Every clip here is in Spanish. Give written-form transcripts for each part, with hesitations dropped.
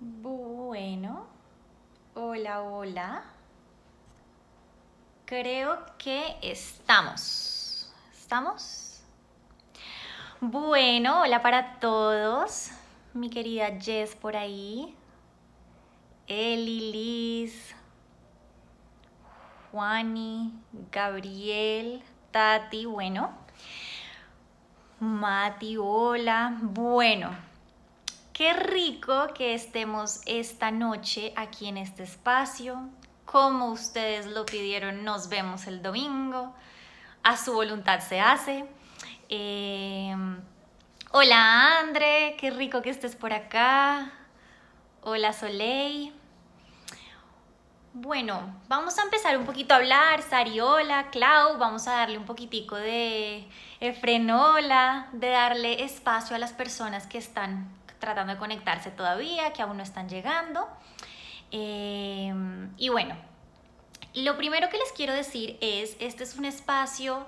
Bueno, hola, hola. Creo que estamos. ¿Estamos? Bueno, hola para todos. Mi querida Jess por ahí. Eli, Liz, Juani, Gabriel, Tati, bueno. Mati, hola. Bueno, qué rico que estemos esta noche aquí en este espacio. Como ustedes lo pidieron, nos vemos el domingo. A su voluntad se hace. Eh, Hola Andre, qué rico que estés por acá. Hola Soleil. Bueno, vamos a empezar un poquito a hablar. Sari, hola. Clau, vamos a darle un poquitico de frenola, de darle espacio a las personas que están tratando de conectarse todavía, que aún no están llegando. Y bueno, lo primero que les quiero decir es, este es un espacio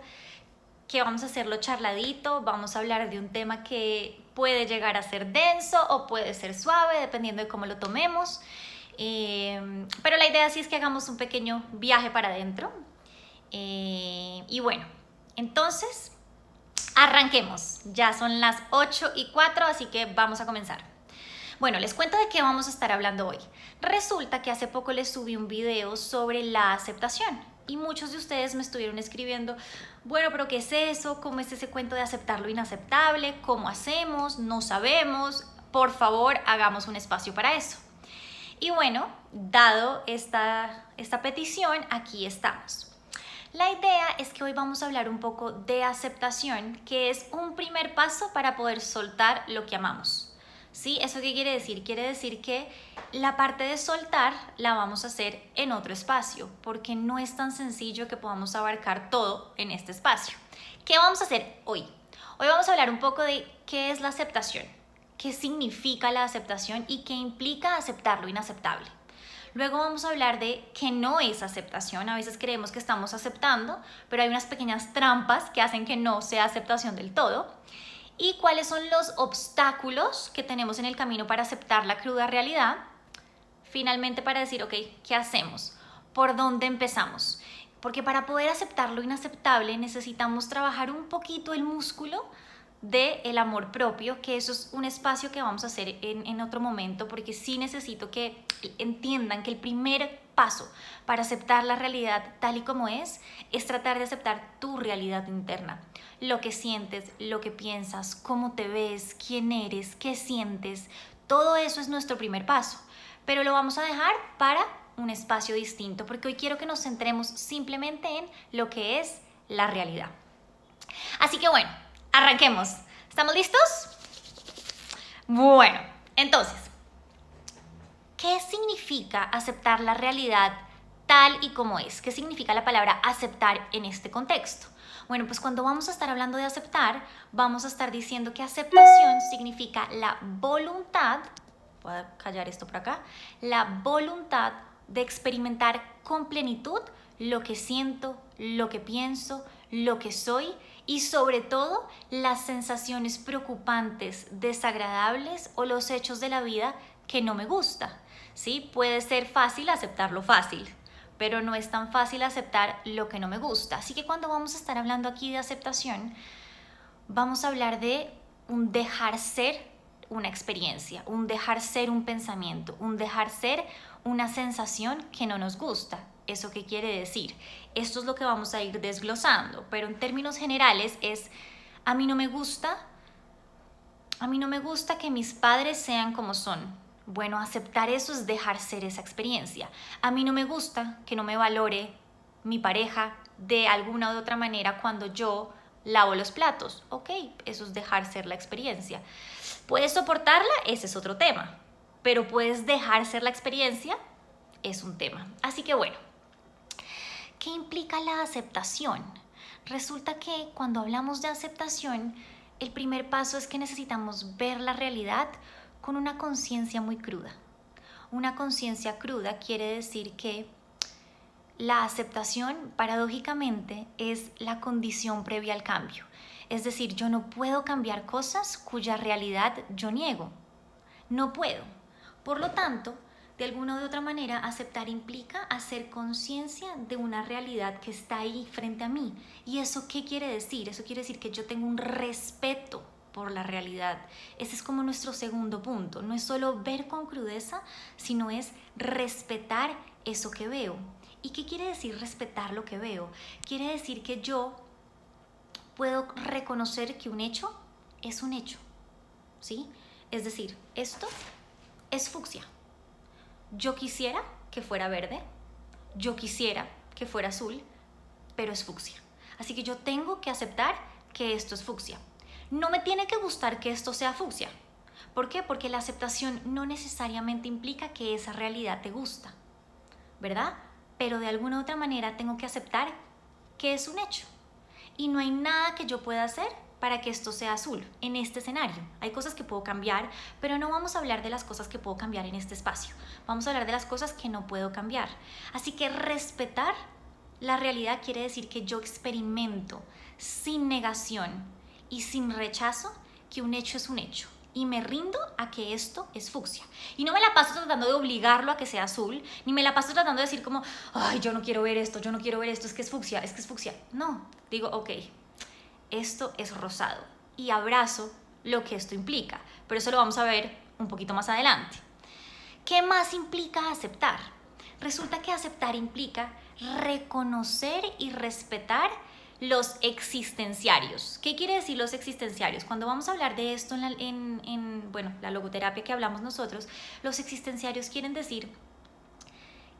que vamos a hacerlo charladito, vamos a hablar de un tema que puede llegar a ser denso o puede ser suave, dependiendo de cómo lo tomemos. Pero la idea sí es que hagamos un pequeño viaje para adentro. Y bueno, entonces arranquemos. Ya son las 8:04, así que vamos a comenzar. Bueno, les cuento de qué vamos a estar hablando hoy. Resulta que hace poco les subí un video sobre la aceptación y muchos de ustedes me estuvieron escribiendo, bueno, pero ¿qué es eso? ¿Cómo es ese cuento de aceptar lo inaceptable? ¿Cómo hacemos? No sabemos. Por favor, hagamos un espacio para eso. Y bueno, dado esta petición, aquí estamos. La idea es que hoy vamos a hablar un poco de aceptación, que es un primer paso para poder soltar lo que amamos. ¿Sí? ¿Eso qué quiere decir? Quiere decir que la parte de soltar la vamos a hacer en otro espacio, porque no es tan sencillo que podamos abarcar todo en este espacio. ¿Qué vamos a hacer hoy? Hoy vamos a hablar un poco de qué es la aceptación, qué significa la aceptación y qué implica aceptar lo inaceptable. Luego vamos a hablar de qué no es aceptación. A veces creemos que estamos aceptando, pero hay unas pequeñas trampas que hacen que no sea aceptación del todo. Y cuáles son los obstáculos que tenemos en el camino para aceptar la cruda realidad. Finalmente, para decir, ok, ¿qué hacemos? ¿Por dónde empezamos? Porque para poder aceptar lo inaceptable necesitamos trabajar un poquito el músculo del amor propio, que eso es un espacio que vamos a hacer en otro momento, porque sí necesito que entiendan que el primer paso para aceptar la realidad tal y como es tratar de aceptar tu realidad interna. Lo que sientes, lo que piensas, cómo te ves, quién eres, qué sientes, todo eso es nuestro primer paso, pero lo vamos a dejar para un espacio distinto, porque hoy quiero que nos centremos simplemente en lo que es la realidad. Así que bueno, arranquemos. ¿Estamos listos? Bueno, entonces, ¿qué significa aceptar la realidad tal y como es? ¿Qué significa la palabra aceptar en este contexto? Bueno, pues cuando vamos a estar hablando de aceptar, vamos a estar diciendo que aceptación significa la voluntad, voy a callar esto por acá, la voluntad de experimentar con plenitud lo que siento, lo que pienso, lo que soy y sobre todo las sensaciones preocupantes, desagradables o los hechos de la vida que no me gusta. ¿Sí? Puede ser fácil aceptar lo fácil, pero no es tan fácil aceptar lo que no me gusta. Así que cuando vamos a estar hablando aquí de aceptación, vamos a hablar de un dejar ser una experiencia, un dejar ser un pensamiento, un dejar ser una sensación que no nos gusta. ¿Eso qué quiere decir? Esto es lo que vamos a ir desglosando, pero en términos generales es, a mí no me gusta que mis padres sean como son. Bueno, aceptar eso es dejar ser esa experiencia. A mí no me gusta que no me valore mi pareja de alguna u otra manera cuando yo lavo los platos. Ok, eso es dejar ser la experiencia. ¿Puedes soportarla? Ese es otro tema. Pero puedes dejar ser la experiencia, es un tema. Así que bueno, ¿qué implica la aceptación? Resulta que cuando hablamos de aceptación, el primer paso es que necesitamos ver la realidad con una conciencia muy cruda. Una conciencia cruda quiere decir que la aceptación, paradójicamente, es la condición previa al cambio. Es decir, yo no puedo cambiar cosas cuya realidad yo niego. No puedo. Por lo tanto, de alguna u otra manera, aceptar implica hacer conciencia de una realidad que está ahí frente a mí. ¿Y eso qué quiere decir? Eso quiere decir que yo tengo un respeto por la realidad. Ese es como nuestro segundo punto. No es solo ver con crudeza, sino es respetar eso que veo. ¿Y qué quiere decir respetar lo que veo? Quiere decir que yo puedo reconocer que un hecho es un hecho, ¿sí? Es decir, esto es fucsia. Yo quisiera que fuera verde, yo quisiera que fuera azul, pero es fucsia. Así que yo tengo que aceptar que esto es fucsia. No me tiene que gustar que esto sea fucsia. ¿Por qué? Porque la aceptación no necesariamente implica que esa realidad te gusta, ¿verdad? Pero de alguna u otra manera tengo que aceptar que es un hecho. Y no hay nada que yo pueda hacer para que esto sea azul en este escenario. Hay cosas que puedo cambiar, pero no vamos a hablar de las cosas que puedo cambiar en este espacio. Vamos a hablar de las cosas que no puedo cambiar. Así que respetar la realidad quiere decir que yo experimento sin negación y sin rechazo que un hecho es un hecho. Y me rindo a que esto es fucsia. Y no me la paso tratando de obligarlo a que sea azul, ni me la paso tratando de decir como, ay, yo no quiero ver esto, yo no quiero ver esto, es que es fucsia, es que es fucsia. No, digo, ok, esto es rosado y abrazo lo que esto implica, pero eso lo vamos a ver un poquito más adelante. ¿Qué más implica aceptar? Resulta que aceptar implica reconocer y respetar los existenciarios. ¿Qué quiere decir los existenciarios? Cuando vamos a hablar de esto en la logoterapia que hablamos nosotros, los existenciarios quieren decir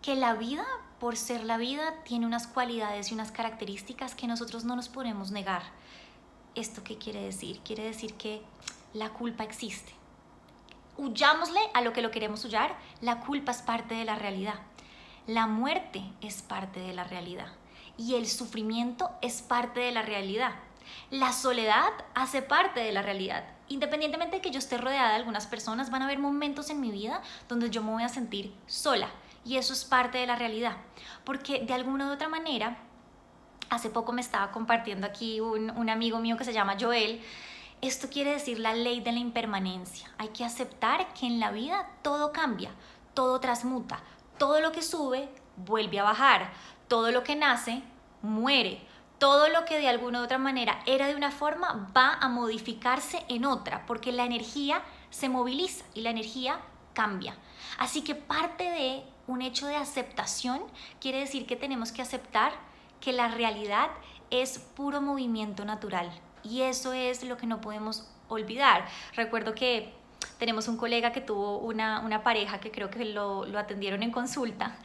que la vida, por ser la vida, tiene unas cualidades y unas características que nosotros no nos podemos negar. ¿Esto qué quiere decir? Quiere decir que la culpa existe. Huyámosle a lo que lo queremos huyar, la culpa es parte de la realidad. La muerte es parte de la realidad. Y el sufrimiento es parte de la realidad. La soledad hace parte de la realidad. Independientemente de que yo esté rodeada de algunas personas, van a haber momentos en mi vida donde yo me voy a sentir sola. Y eso es parte de la realidad. Porque de alguna u otra manera, hace poco me estaba compartiendo aquí un amigo mío que se llama Joel. Esto quiere decir la ley de la impermanencia. Hay que aceptar que en la vida todo cambia, todo transmuta. Todo lo que sube vuelve a bajar. Todo lo que nace muere. Todo lo que de alguna u otra manera era de una forma va a modificarse en otra, porque la energía se moviliza y la energía cambia. Así que parte de un hecho de aceptación quiere decir que tenemos que aceptar que la realidad es puro movimiento natural. Y eso es lo que no podemos olvidar. Recuerdo que tenemos un colega que tuvo una pareja que creo que lo atendieron en consulta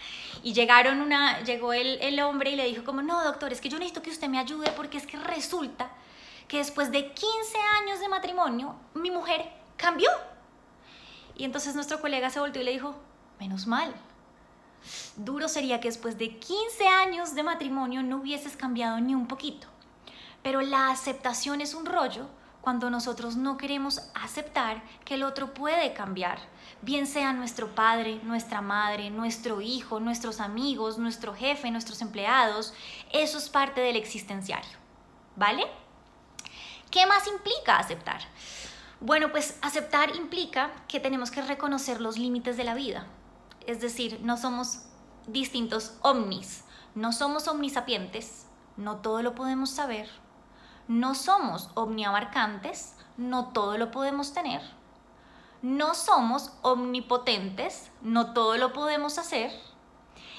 y llegó el hombre y le dijo como, no doctor, es que yo necesito que usted me ayude porque es que resulta que después de 15 años de matrimonio mi mujer cambió. Y entonces nuestro colega se volteó y le dijo, menos mal. Duro sería que después de 15 años de matrimonio no hubieses cambiado ni un poquito. Pero la aceptación es un rollo cuando nosotros no queremos aceptar que el otro puede cambiar, bien sea nuestro padre, nuestra madre, nuestro hijo, nuestros amigos, nuestro jefe, nuestros empleados. Eso es parte del existenciario, ¿vale? ¿Qué más implica aceptar? Bueno, pues aceptar implica que tenemos que reconocer los límites de la vida. Es decir, no somos distintos omnis, no somos omnisapientes, no todo lo podemos saber. No somos omniabarcantes, no todo lo podemos tener. No somos omnipotentes, no todo lo podemos hacer.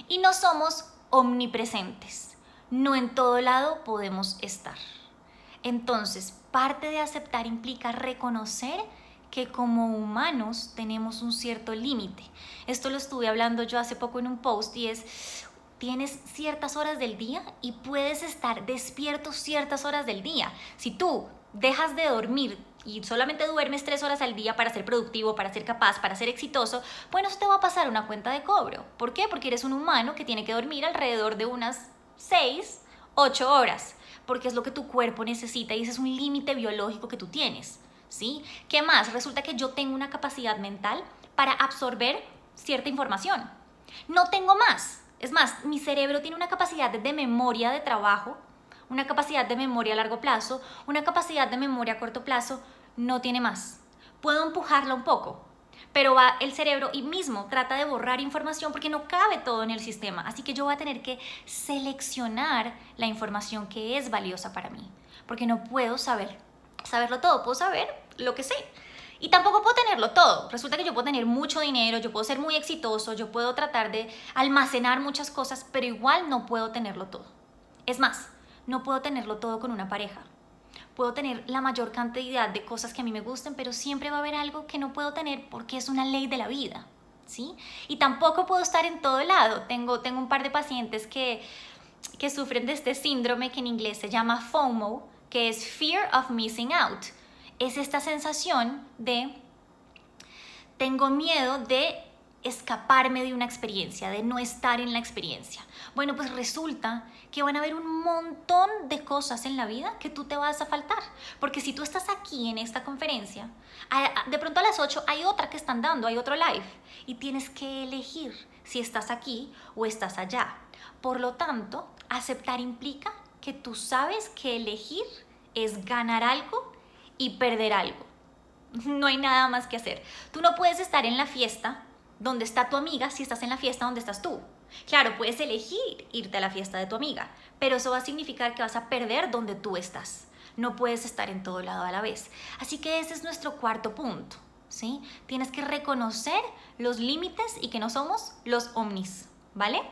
Y no somos omnipresentes, no en todo lado podemos estar. Entonces, parte de aceptar implica reconocer que como humanos tenemos un cierto límite. Esto lo estuve hablando yo hace poco en un post y es, tienes ciertas horas del día y puedes estar despierto ciertas horas del día. Si tú dejas de dormir y solamente duermes 3 horas al día para ser productivo, para ser capaz, para ser exitoso, bueno, eso te va a pasar una cuenta de cobro. ¿Por qué? Porque eres un humano que tiene que dormir alrededor de unas 6, 8 horas, porque es lo que tu cuerpo necesita y ese es un límite biológico que tú tienes, ¿sí? ¿Qué más? Resulta que yo tengo una capacidad mental para absorber cierta información. No tengo más. Es más, mi cerebro tiene una capacidad de memoria de trabajo, una capacidad de memoria a largo plazo, una capacidad de memoria a corto plazo, no tiene más. Puedo empujarla un poco, pero va el cerebro y mismo trata de borrar información porque no cabe todo en el sistema. Así que yo voy a tener que seleccionar la información que es valiosa para mí, porque no puedo saberlo todo, puedo saber lo que sé. Y tampoco puedo tenerlo todo. Resulta que yo puedo tener mucho dinero, yo puedo ser muy exitoso, yo puedo tratar de almacenar muchas cosas, pero igual no puedo tenerlo todo. Es más, no puedo tenerlo todo con una pareja. Puedo tener la mayor cantidad de cosas que a mí me gusten, pero siempre va a haber algo que no puedo tener porque es una ley de la vida, ¿sí? Y tampoco puedo estar en todo lado. Tengo un par de pacientes que sufren de este síndrome que en inglés se llama FOMO, que es Fear of Missing Out. Es esta sensación de tengo miedo de escaparme de una experiencia, de no estar en la experiencia. Bueno, pues resulta que van a haber un montón de cosas en la vida que tú te vas a faltar. Porque si tú estás aquí en esta conferencia, de pronto a las 8 hay otra que están dando, hay otro live, y tienes que elegir si estás aquí o estás allá. Por lo tanto, aceptar implica que tú sabes que elegir es ganar algo y perder algo. No hay nada más que hacer. Tú no puedes estar en la fiesta donde está tu amiga si estás en la fiesta donde estás tú. Claro, puedes elegir irte a la fiesta de tu amiga, pero eso va a significar que vas a perder donde tú estás. No puedes estar en todo lado a la vez. Así que ese es nuestro cuarto punto, ¿sí? Tienes que reconocer los límites y que no somos los ovnis, ¿vale?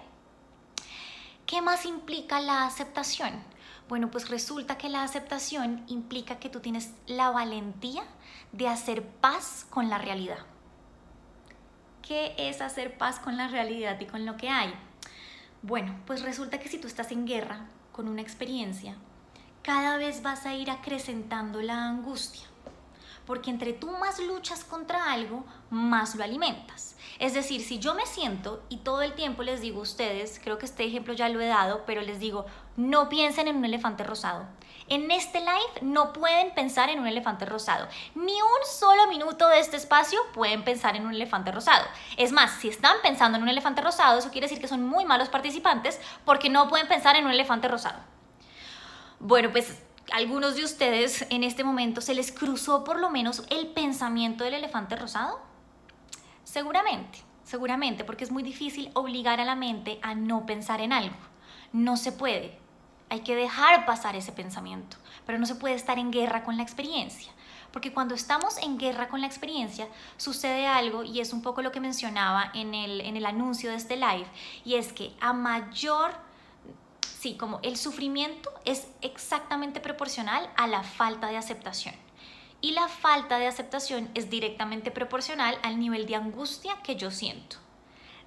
¿Qué más implica la aceptación? Bueno, pues resulta que la aceptación implica que tú tienes la valentía de hacer paz con la realidad. ¿Qué es hacer paz con la realidad y con lo que hay? Bueno, pues resulta que si tú estás en guerra con una experiencia, cada vez vas a ir acrecentando la angustia. Porque entre tú más luchas contra algo, más lo alimentas. Es decir, si yo me siento y todo el tiempo les digo a ustedes, creo que este ejemplo ya lo he dado, pero les digo, no piensen en un elefante rosado. En este live no pueden pensar en un elefante rosado. Ni un solo minuto de este espacio pueden pensar en un elefante rosado. Es más, si están pensando en un elefante rosado, eso quiere decir que son muy malos participantes porque no pueden pensar en un elefante rosado. Bueno, pues algunos de ustedes en este momento se les cruzó por lo menos el pensamiento del elefante rosado. Seguramente, porque es muy difícil obligar a la mente a no pensar en algo. No se puede. Hay que dejar pasar ese pensamiento, pero no se puede estar en guerra con la experiencia. Porque cuando estamos en guerra con la experiencia, sucede algo, y es un poco lo que mencionaba en el anuncio de este live, y es que a mayor... Sí, como el sufrimiento es exactamente proporcional a la falta de aceptación. Y la falta de aceptación es directamente proporcional al nivel de angustia que yo siento.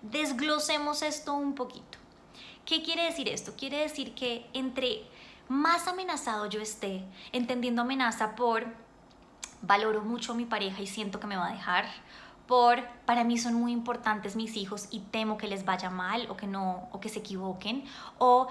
Desglosemos esto un poquito. ¿Qué quiere decir esto? Quiere decir que entre más amenazado yo esté, entendiendo amenaza por valoro mucho a mi pareja y siento que me va a dejar, por para mí son muy importantes mis hijos y temo que les vaya mal o que no, o que se equivoquen, o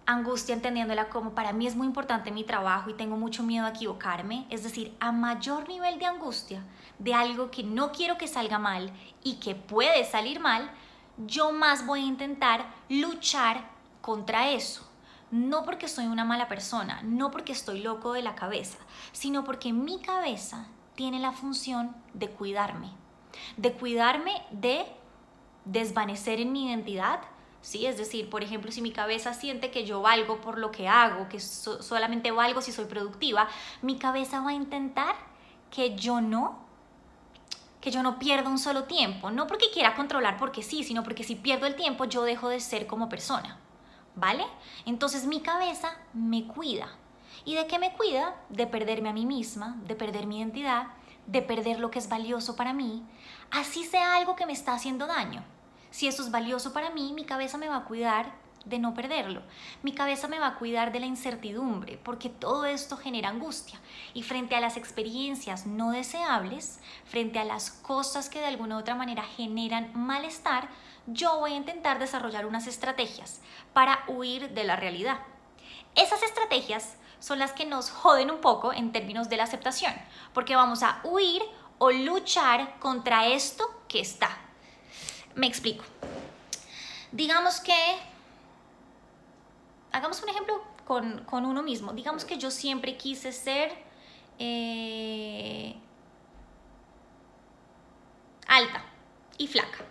angustia entendiéndola como para mí es muy importante mi trabajo y tengo mucho miedo a equivocarme. Es decir, a mayor nivel de angustia de algo que no quiero que salga mal y que puede salir mal, yo más voy a intentar luchar contra eso. No porque soy una mala persona, no porque estoy loco de la cabeza, sino porque mi cabeza tiene la función de cuidarme de desvanecer en mi identidad. ¿Sí? Es decir, por ejemplo, si mi cabeza siente que yo valgo por lo que hago, que solamente valgo si soy productiva, mi cabeza va a intentar que yo no pierda un solo tiempo, no porque quiera controlar porque sí, sino porque si pierdo el tiempo yo dejo de ser como persona, ¿vale? Entonces mi cabeza me cuida. ¿Y de qué me cuida? De perderme a mí misma, de perder mi identidad, de perder lo que es valioso para mí, así sea algo que me está haciendo daño. Si eso es valioso para mí, mi cabeza me va a cuidar de no perderlo. Mi cabeza me va a cuidar de la incertidumbre, porque todo esto genera angustia. Y frente a las experiencias no deseables, frente a las cosas que de alguna u otra manera generan malestar, yo voy a intentar desarrollar unas estrategias para huir de la realidad. Esas estrategias son las que nos joden un poco en términos de la aceptación, porque vamos a huir o luchar contra esto que está. Me explico. Digamos que, hagamos un ejemplo con uno mismo. Digamos que yo siempre quise ser alta y flaca.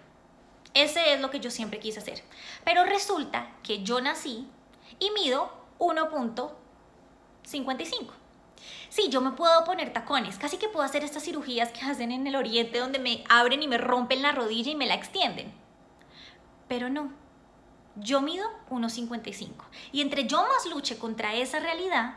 Ese es lo que yo siempre quise hacer. Pero resulta que yo nací y mido 1.55. Sí, yo me puedo poner tacones, casi que puedo hacer estas cirugías que hacen en el oriente donde me abren y me rompen la rodilla y me la extienden. Pero no, yo mido 1.55 y entre yo más luche contra esa realidad,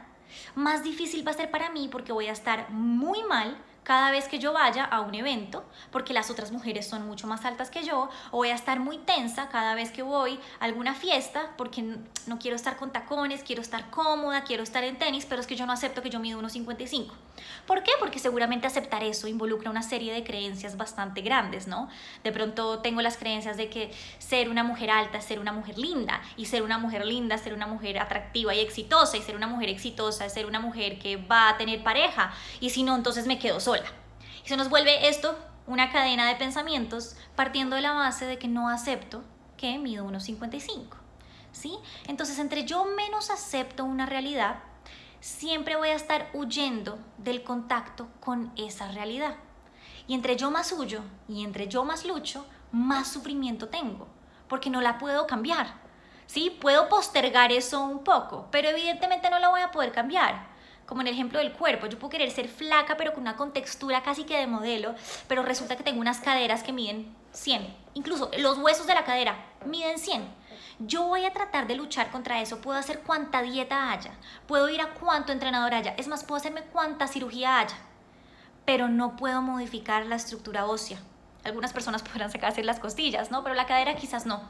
más difícil va a ser para mí porque voy a estar muy mal cada vez que yo vaya a un evento, porque las otras mujeres son mucho más altas que yo, o voy a estar muy tensa cada vez que voy a alguna fiesta, porque no quiero estar con tacones, quiero estar cómoda, quiero estar en tenis, pero es que yo no acepto que yo mido 1.55. ¿Por qué? Porque seguramente aceptar eso involucra una serie de creencias bastante grandes, ¿no? De pronto tengo las creencias de que ser una mujer alta es ser una mujer linda, y ser una mujer linda es ser una mujer atractiva y exitosa, y ser una mujer exitosa es ser una mujer que va a tener pareja, y si no, entonces me quedo sola. Y se nos vuelve esto una cadena de pensamientos partiendo de la base de que no acepto que mido 1.55, ¿sí? Entonces, entre yo menos acepto una realidad, siempre voy a estar huyendo del contacto con esa realidad. Y entre yo más huyo y entre yo más lucho, más sufrimiento tengo, porque no la puedo cambiar, ¿sí? Puedo postergar eso un poco, pero evidentemente no la voy a poder cambiar. Como en el ejemplo del cuerpo, yo puedo querer ser flaca pero con una contextura casi que de modelo, pero resulta que tengo unas caderas que miden 100, incluso los huesos de la cadera miden 100. Yo voy a tratar de luchar contra eso, puedo hacer cuanta dieta haya, puedo ir a cuánto entrenador haya, es más, puedo hacerme cuánta cirugía haya, pero no puedo modificar la estructura ósea. Algunas personas podrán sacarse las costillas, ¿no? Pero la cadera quizás no.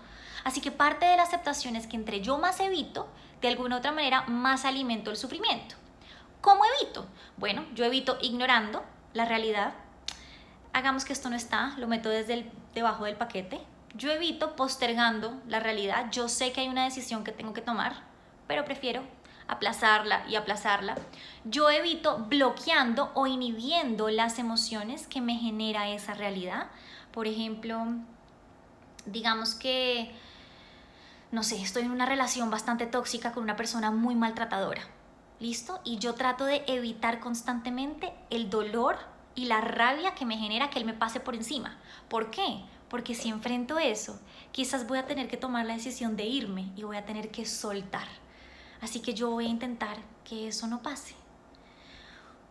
Así que parte de la aceptación es que entre yo más evito, de alguna u otra manera, más alimento el sufrimiento. ¿Cómo evito? Bueno, yo evito ignorando la realidad. Hagamos que esto no está, lo meto desde debajo del paquete. Yo evito postergando la realidad. Yo sé que hay una decisión que tengo que tomar, pero prefiero aplazarla y aplazarla. Yo evito bloqueando o inhibiendo las emociones que me genera esa realidad. Por ejemplo, digamos que, no sé, estoy en una relación bastante tóxica con una persona muy maltratadora. ¿Listo? Y yo trato de evitar constantemente el dolor y la rabia que me genera que él me pase por encima. ¿Por qué? Porque si enfrento eso, quizás voy a tener que tomar la decisión de irme y voy a tener que soltar. Así que yo voy a intentar que eso no pase.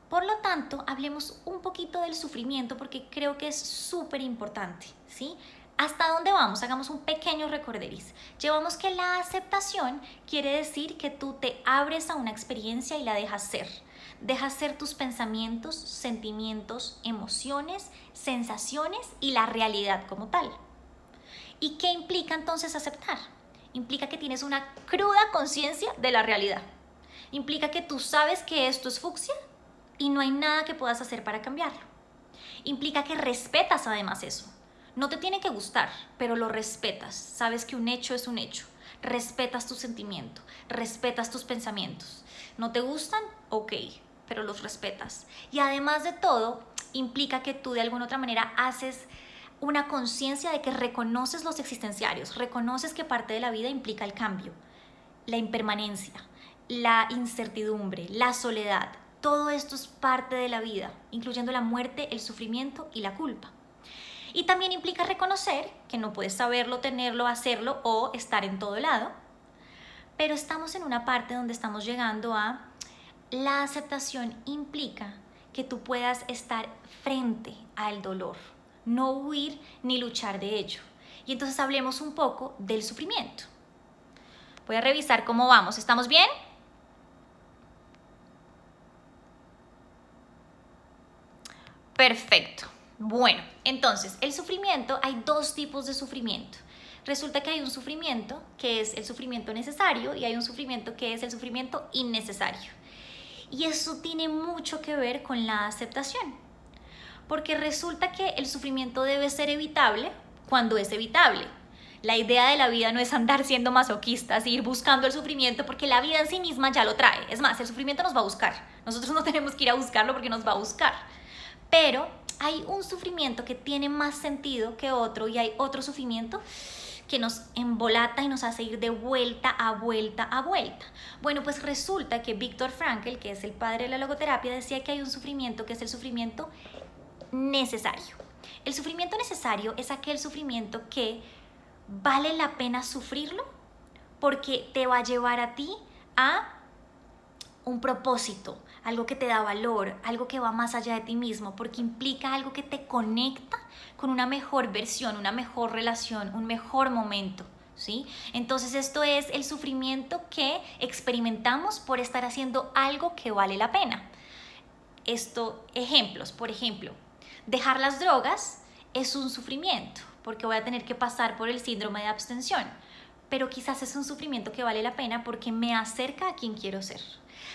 Por lo tanto, hablemos un poquito del sufrimiento porque creo que es súper importante, ¿sí? ¿Hasta dónde vamos? Hagamos un pequeño recorderis. Llevamos que la aceptación quiere decir que tú te abres a una experiencia y la dejas ser. Dejas ser tus pensamientos, sentimientos, emociones, sensaciones y la realidad como tal. ¿Y qué implica entonces aceptar? Implica que tienes una cruda conciencia de la realidad. Implica que tú sabes que esto es fucsia y no hay nada que puedas hacer para cambiarlo. Implica que respetas además eso. No te tiene que gustar, pero lo respetas. Sabes que un hecho es un hecho. Respetas tu sentimiento, respetas tus pensamientos. ¿No te gustan? Ok, pero los respetas. Y además de todo, implica que tú de alguna otra manera haces una conciencia de que reconoces los existenciarios, reconoces que parte de la vida implica el cambio, la impermanencia, la incertidumbre, la soledad. Todo esto es parte de la vida, incluyendo la muerte, el sufrimiento y la culpa. Y también implica reconocer que no puedes saberlo, tenerlo, hacerlo o estar en todo lado, pero estamos en una parte donde estamos llegando a la aceptación implica que tú puedas estar frente al dolor, no huir ni luchar de ello. Y entonces hablemos un poco del sufrimiento. Voy a revisar cómo vamos. ¿Estamos bien? Perfecto. Bueno, entonces, el sufrimiento, hay dos tipos de sufrimiento. Resulta que hay un sufrimiento que es el sufrimiento necesario y hay un sufrimiento que es el sufrimiento innecesario. Y eso tiene mucho que ver con la aceptación. Porque resulta que el sufrimiento debe ser evitable cuando es evitable. La idea de la vida no es andar siendo masoquistas e ir buscando el sufrimiento porque la vida en sí misma ya lo trae. Es más, el sufrimiento nos va a buscar. Nosotros no tenemos que ir a buscarlo porque nos va a buscar. Pero hay un sufrimiento que tiene más sentido que otro y hay otro sufrimiento que nos embolata y nos hace ir de vuelta a vuelta a vuelta. Bueno, pues resulta que Viktor Frankl, que es el padre de la logoterapia, decía que hay un sufrimiento que es el sufrimiento necesario. El sufrimiento necesario es aquel sufrimiento que vale la pena sufrirlo porque te va a llevar a ti a un propósito, algo que te da valor, algo que va más allá de ti mismo, porque implica algo que te conecta con una mejor versión, una mejor relación, un mejor momento, ¿sí? Entonces esto es el sufrimiento que experimentamos por estar haciendo algo que vale la pena. Ejemplos, por ejemplo, dejar las drogas es un sufrimiento, porque voy a tener que pasar por el síndrome de abstención, pero quizás es un sufrimiento que vale la pena porque me acerca a quien quiero ser.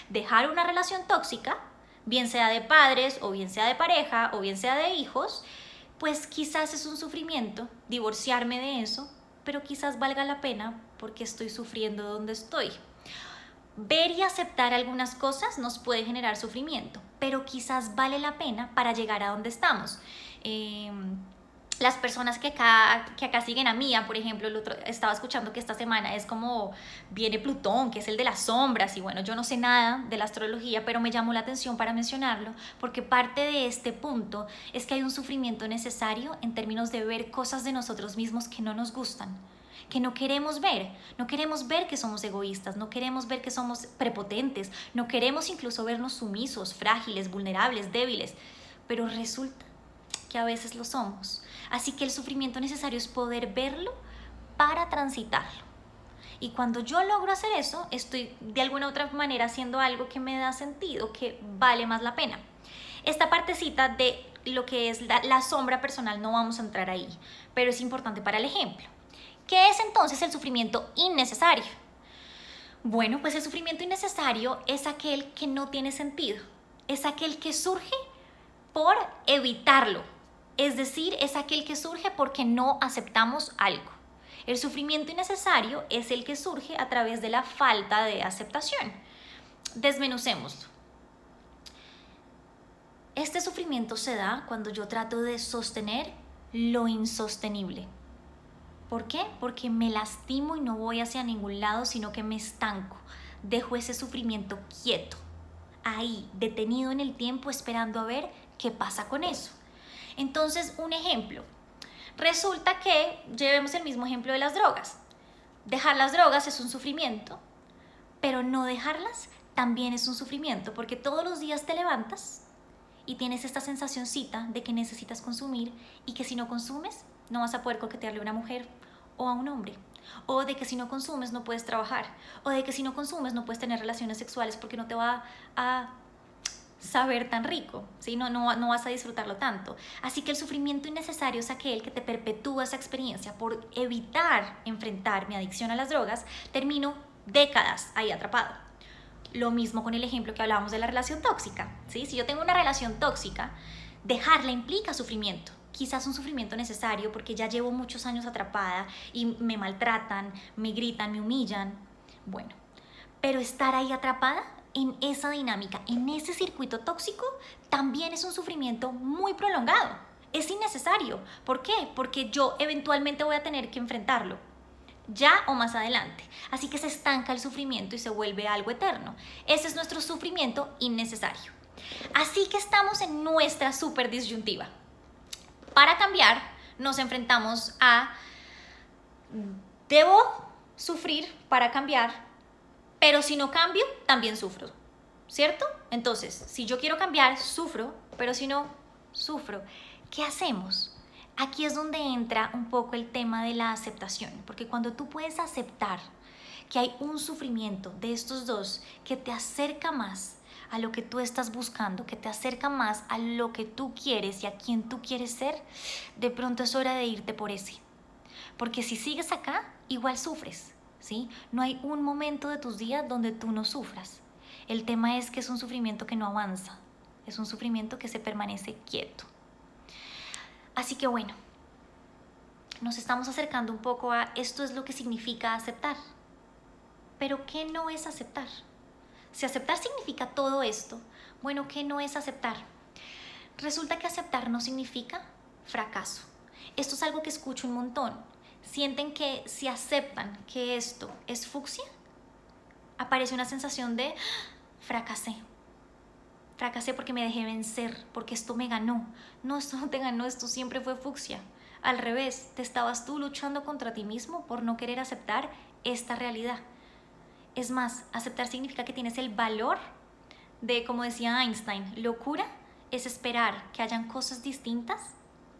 Dejar una relación tóxica, bien sea de padres o bien sea de pareja o bien sea de hijos, pues quizás es un sufrimiento divorciarme de eso, pero quizás valga la pena porque estoy sufriendo donde estoy. Ver y aceptar algunas cosas nos puede generar sufrimiento, pero quizás vale la pena para llegar a donde estamos. Las personas que acá siguen a Mía, por ejemplo, estaba escuchando que esta semana es como viene Plutón, que es el de las sombras, y bueno, yo no sé nada de la astrología, pero me llamó la atención para mencionarlo, porque parte de este punto es que hay un sufrimiento necesario en términos de ver cosas de nosotros mismos que no nos gustan, que no queremos ver que somos egoístas, no queremos ver que somos prepotentes, no queremos incluso vernos sumisos, frágiles, vulnerables, débiles, pero resulta que a veces lo somos. Así que el sufrimiento necesario es poder verlo para transitarlo. Y cuando yo logro hacer eso, estoy de alguna u otra manera haciendo algo que me da sentido, que vale más la pena. Esta partecita de lo que es la sombra personal no vamos a entrar ahí, pero es importante para el ejemplo. ¿Qué es entonces el sufrimiento innecesario? Bueno, pues el sufrimiento innecesario es aquel que no tiene sentido, es aquel que surge por evitarlo, es decir, es aquel que surge porque no aceptamos algo. El sufrimiento innecesario es el que surge a través de la falta de aceptación. Desmenucémoslo. Este sufrimiento se da cuando yo trato de sostener lo insostenible. ¿Por qué? Porque me lastimo y no voy hacia ningún lado, sino que me estanco. Dejo ese sufrimiento quieto, ahí, detenido en el tiempo, esperando a ver qué pasa con eso. Entonces, un ejemplo. Resulta que, llevemos el mismo ejemplo de las drogas. Dejar las drogas es un sufrimiento, pero no dejarlas también es un sufrimiento, porque todos los días te levantas y tienes esta sensacioncita de que necesitas consumir y que si no consumes no vas a poder coquetearle a una mujer o a un hombre, o de que si no consumes no puedes trabajar, o de que si no consumes no puedes tener relaciones sexuales porque no te va a saber tan rico, ¿sí? No vas a disfrutarlo tanto. Así que el sufrimiento innecesario es aquel que te perpetúa esa experiencia. Por evitar enfrentar mi adicción a las drogas, termino décadas ahí atrapado. Lo mismo con el ejemplo que hablábamos de la relación tóxica, ¿sí? Si yo tengo una relación tóxica, dejarla implica sufrimiento. Quizás un sufrimiento necesario porque ya llevo muchos años atrapada y me maltratan, me gritan, me humillan. Bueno, pero estar ahí atrapada en esa dinámica, en ese circuito tóxico, también es un sufrimiento muy prolongado. Es innecesario. ¿Por qué? Porque yo eventualmente voy a tener que enfrentarlo, ya o más adelante. Así que se estanca el sufrimiento y se vuelve algo eterno. Ese es nuestro sufrimiento innecesario. Así que estamos en nuestra super disyuntiva. Para cambiar, nos enfrentamos a debo sufrir para cambiar, pero si no cambio, también sufro, ¿cierto? Entonces, si yo quiero cambiar, sufro, pero si no, sufro. ¿Qué hacemos? Aquí es donde entra un poco el tema de la aceptación, porque cuando tú puedes aceptar que hay un sufrimiento de estos dos que te acerca más a lo que tú estás buscando, que te acerca más a lo que tú quieres y a quien tú quieres ser, de pronto es hora de irte por ese. Porque si sigues acá, igual sufres, ¿sí? No hay un momento de tus días donde tú no sufras. El tema es que es un sufrimiento que no avanza, es un sufrimiento que se permanece quieto. Así que bueno, nos estamos acercando un poco a esto es lo que significa aceptar. Pero ¿qué no es aceptar? Si aceptar significa todo esto, bueno, ¿qué no es aceptar? Resulta que aceptar no significa fracaso. Esto es algo que escucho un montón. Sienten que si aceptan que esto es fucsia, aparece una sensación de fracasé. fracasé porque me dejé vencer, porque esto me ganó. No, esto no te ganó, esto siempre fue fucsia. Al revés, te estabas tú luchando contra ti mismo por no querer aceptar esta realidad. Es más, aceptar significa que tienes el valor de, como decía Einstein, locura es esperar que hayan cosas distintas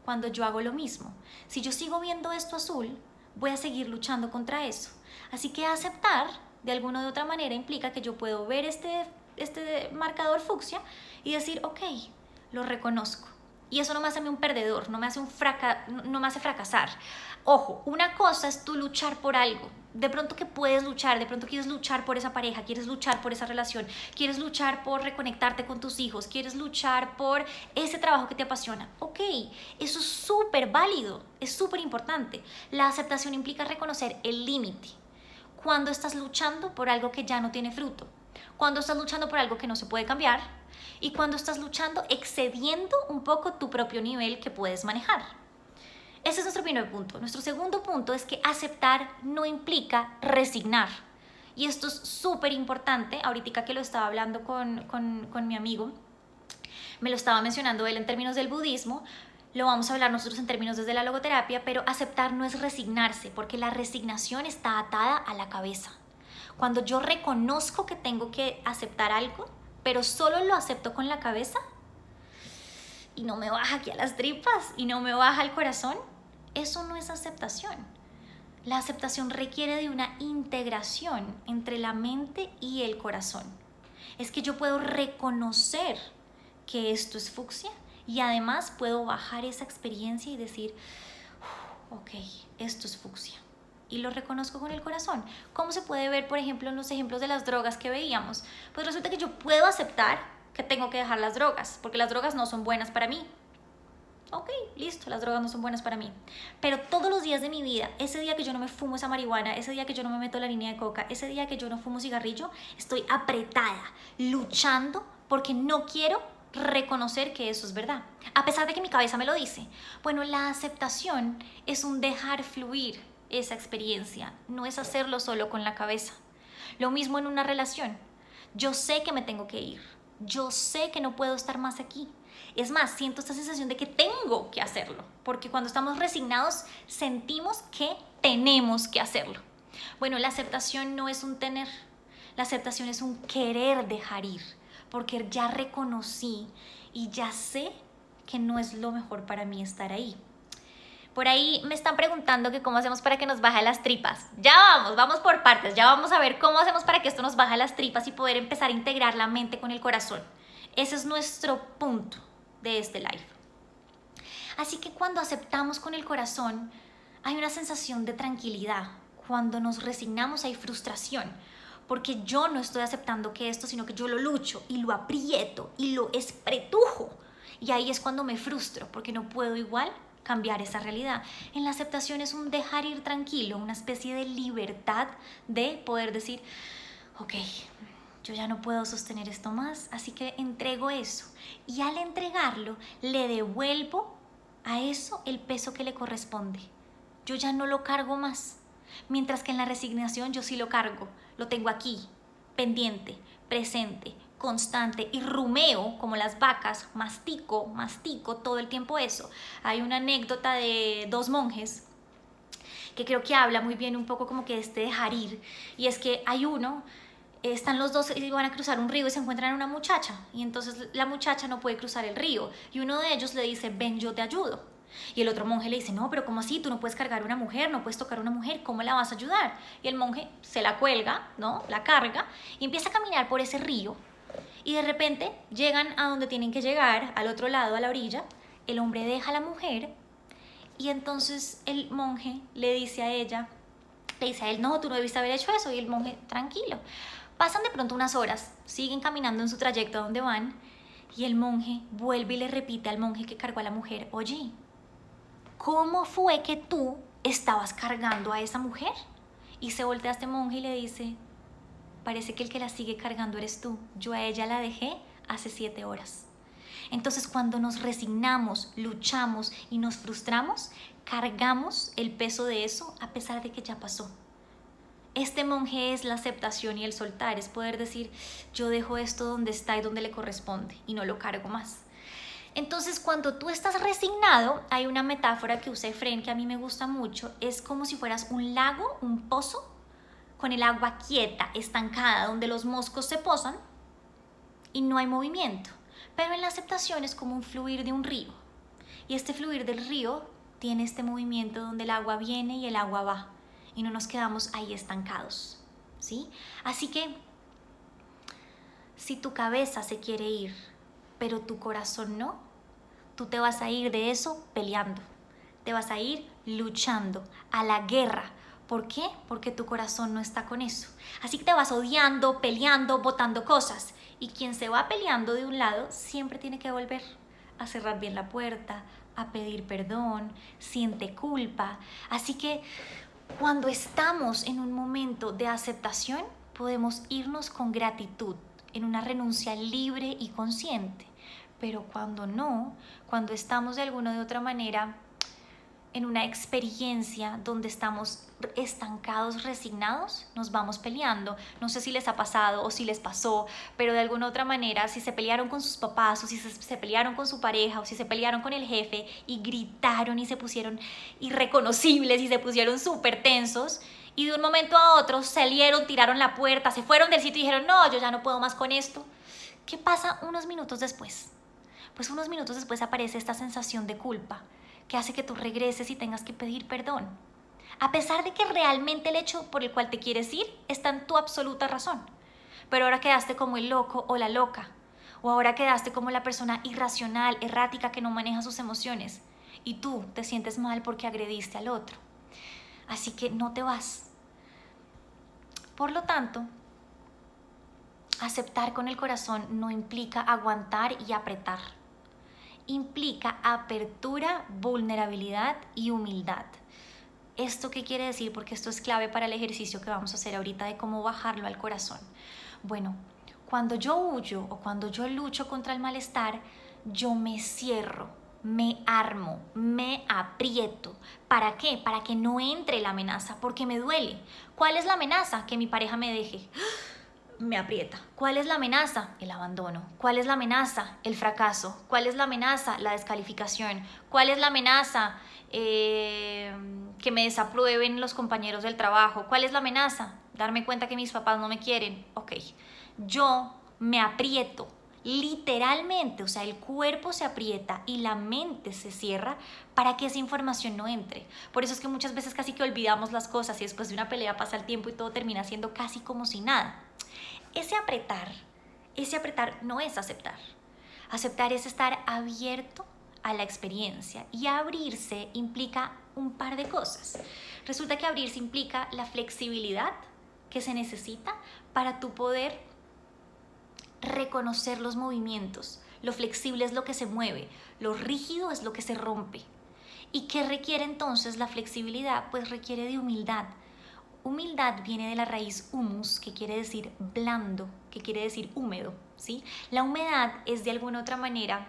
cuando yo hago lo mismo. Si yo sigo viendo esto azul, voy a seguir luchando contra eso. Así que aceptar, de alguna u otra manera, implica que yo puedo ver este marcador fucsia y decir, ok, lo reconozco. Y eso no me hace a mí un perdedor, no me hace fracasar. Ojo, una cosa es tú luchar por algo. De pronto que puedes luchar, de pronto quieres luchar por esa pareja, quieres luchar por esa relación, quieres luchar por reconectarte con tus hijos, quieres luchar por ese trabajo que te apasiona. Ok, eso es súper válido, es súper importante. La aceptación implica reconocer el límite. Cuando estás luchando por algo que ya no tiene fruto, cuando estás luchando por algo que no se puede cambiar y cuando estás luchando excediendo un poco tu propio nivel que puedes manejar. Ese es nuestro primer punto. Nuestro segundo punto es que aceptar no implica resignar. Y esto es súper importante. Ahorita que lo estaba hablando con mi amigo, me lo estaba mencionando él en términos del budismo, lo vamos a hablar nosotros en términos desde la logoterapia, pero aceptar no es resignarse, porque la resignación está atada a la cabeza. Cuando yo reconozco que tengo que aceptar algo, pero solo lo acepto con la cabeza y no me baja aquí a las tripas y no me baja al corazón, eso no es aceptación. La aceptación requiere de una integración entre la mente y el corazón. Es que yo puedo reconocer que esto es fucsia y además puedo bajar esa experiencia y decir, ok, esto es fucsia. Y lo reconozco con el corazón. ¿Cómo se puede ver, por ejemplo, en los ejemplos de las drogas que veíamos? Pues resulta que yo puedo aceptar que tengo que dejar las drogas, porque las drogas no son buenas para mí. Ok, listo, las drogas no son buenas para mí. Pero todos los días de mi vida, ese día que yo no me fumo esa marihuana, ese día que yo no me meto la línea de coca, ese día que yo no fumo cigarrillo, estoy apretada, luchando porque no quiero reconocer que eso es verdad. A pesar de que mi cabeza me lo dice. Bueno, la aceptación es un dejar fluir esa experiencia, no es hacerlo solo con la cabeza. Lo mismo en una relación. Yo sé que me tengo que ir. Yo sé que no puedo estar más aquí. Es más, siento esta sensación de que tengo que hacerlo, porque cuando estamos resignados sentimos que tenemos que hacerlo. Bueno, la aceptación no es un tener, la aceptación es un querer dejar ir, porque ya reconocí y ya sé que no es lo mejor para mí estar ahí. Por ahí me están preguntando que cómo hacemos para que nos baje las tripas. Ya vamos por partes, ya vamos a ver cómo hacemos para que esto nos baje las tripas y poder empezar a integrar la mente con el corazón. Ese es nuestro punto de este live. Así que cuando aceptamos con el corazón, hay una sensación de tranquilidad. Cuando nos resignamos hay frustración, porque yo no estoy aceptando que esto, sino que yo lo lucho y lo aprieto y lo espretujo. Y ahí es cuando me frustro, porque no puedo igual cambiar esa realidad. En la aceptación es un dejar ir tranquilo, una especie de libertad de poder decir, ok, yo ya no puedo sostener esto más, así que entrego eso. Y al entregarlo, le devuelvo a eso el peso que le corresponde. Yo ya no lo cargo más. Mientras que en la resignación yo sí lo cargo, lo tengo aquí, pendiente, presente, constante y rumeo como las vacas, mastico todo el tiempo eso. Hay una anécdota de dos monjes que creo que habla muy bien un poco como que de dejar ir, y es que hay uno, están los dos y van a cruzar un río y se encuentran a una muchacha y entonces la muchacha no puede cruzar el río y uno de ellos le dice, ven, yo te ayudo. Y el otro monje le dice, no, pero ¿cómo así? Tú no puedes cargar a una mujer, no puedes tocar a una mujer, ¿cómo la vas a ayudar? Y el monje se la cuelga, ¿no? La carga y empieza a caminar por ese río y de repente llegan a donde tienen que llegar, al otro lado, a la orilla. El hombre deja a la mujer y entonces el monje le dice a ella, le dice a él, no, tú no debiste haber hecho eso. Y el monje, tranquilo. Pasan de pronto unas horas, siguen caminando en su trayecto a donde van y el monje vuelve y le repite al monje que cargó a la mujer, oye, ¿cómo fue que tú estabas cargando a esa mujer? Y se voltea a este monje y le dice, parece que el que la sigue cargando eres tú. Yo a ella la dejé hace 7 horas. Entonces cuando nos resignamos, luchamos y nos frustramos, cargamos el peso de eso a pesar de que ya pasó. Este monje es la aceptación y el soltar, es poder decir, yo dejo esto donde está y donde le corresponde y no lo cargo más. Entonces, cuando tú estás resignado, hay una metáfora que usa Efrén que a mí me gusta mucho, es como si fueras un lago, un pozo, con el agua quieta, estancada, donde los moscos se posan y no hay movimiento. Pero en la aceptación es como un fluir de un río. Y este fluir del río tiene este movimiento donde el agua viene y el agua va. Y no nos quedamos ahí estancados, ¿sí? Así que, si tu cabeza se quiere ir, pero tu corazón no, tú te vas a ir de eso peleando. Te vas a ir luchando, a la guerra. ¿Por qué? Porque tu corazón no está con eso. Así que te vas odiando, peleando, botando cosas. Y quien se va peleando de un lado siempre tiene que volver a cerrar bien la puerta, a pedir perdón, siente culpa. Así que cuando estamos en un momento de aceptación, podemos irnos con gratitud, en una renuncia libre y consciente. Pero cuando no, cuando estamos de alguna o de otra manera en una experiencia donde estamos estancados, resignados, nos vamos peleando. No sé si les ha pasado o si les pasó, pero de alguna otra manera, si se pelearon con sus papás o si se pelearon con su pareja o si se pelearon con el jefe y gritaron y se pusieron irreconocibles y se pusieron súper tensos y de un momento a otro salieron, tiraron la puerta, se fueron del sitio y dijeron, no, yo ya no puedo más con esto. ¿Qué pasa unos minutos después? Pues unos minutos después aparece esta sensación de culpa que hace que tú regreses y tengas que pedir perdón. A pesar de que realmente el hecho por el cual te quieres ir está en tu absoluta razón. Pero ahora quedaste como el loco o la loca. O ahora quedaste como la persona irracional, errática, que no maneja sus emociones. Y tú te sientes mal porque agrediste al otro. Así que no te vas. Por lo tanto, aceptar con el corazón no implica aguantar y apretar. Implica apertura, vulnerabilidad y humildad. ¿Esto qué quiere decir? Porque esto es clave para el ejercicio que vamos a hacer ahorita de cómo bajarlo al corazón. Bueno, cuando yo huyo o cuando yo lucho contra el malestar, yo me cierro, me armo, me aprieto. ¿Para qué? Para que no entre la amenaza, porque me duele. ¿Cuál es la amenaza? Que mi pareja me deje. Me aprieta. ¿Cuál es la amenaza? El abandono. ¿Cuál es la amenaza? El fracaso. ¿Cuál es la amenaza? La descalificación. ¿Cuál es la amenaza? Que me desaprueben los compañeros del trabajo. ¿Cuál es la amenaza? Darme cuenta que mis papás no me quieren. Ok, yo me aprieto, literalmente, o sea, el cuerpo se aprieta y la mente se cierra para que esa información no entre. Por eso es que muchas veces casi que olvidamos las cosas y después de una pelea pasa el tiempo y todo termina siendo casi como si nada. Ese apretar no es aceptar. Aceptar es estar abierto a la experiencia y abrirse implica un par de cosas. Resulta que abrirse implica la flexibilidad que se necesita para tu poder reconocer los movimientos. Lo flexible es lo que se mueve, lo rígido es lo que se rompe. ¿Y qué requiere entonces la flexibilidad? Pues requiere de humildad. Humildad viene de la raíz humus, que quiere decir blando, que quiere decir húmedo, ¿sí? La humedad es de alguna otra manera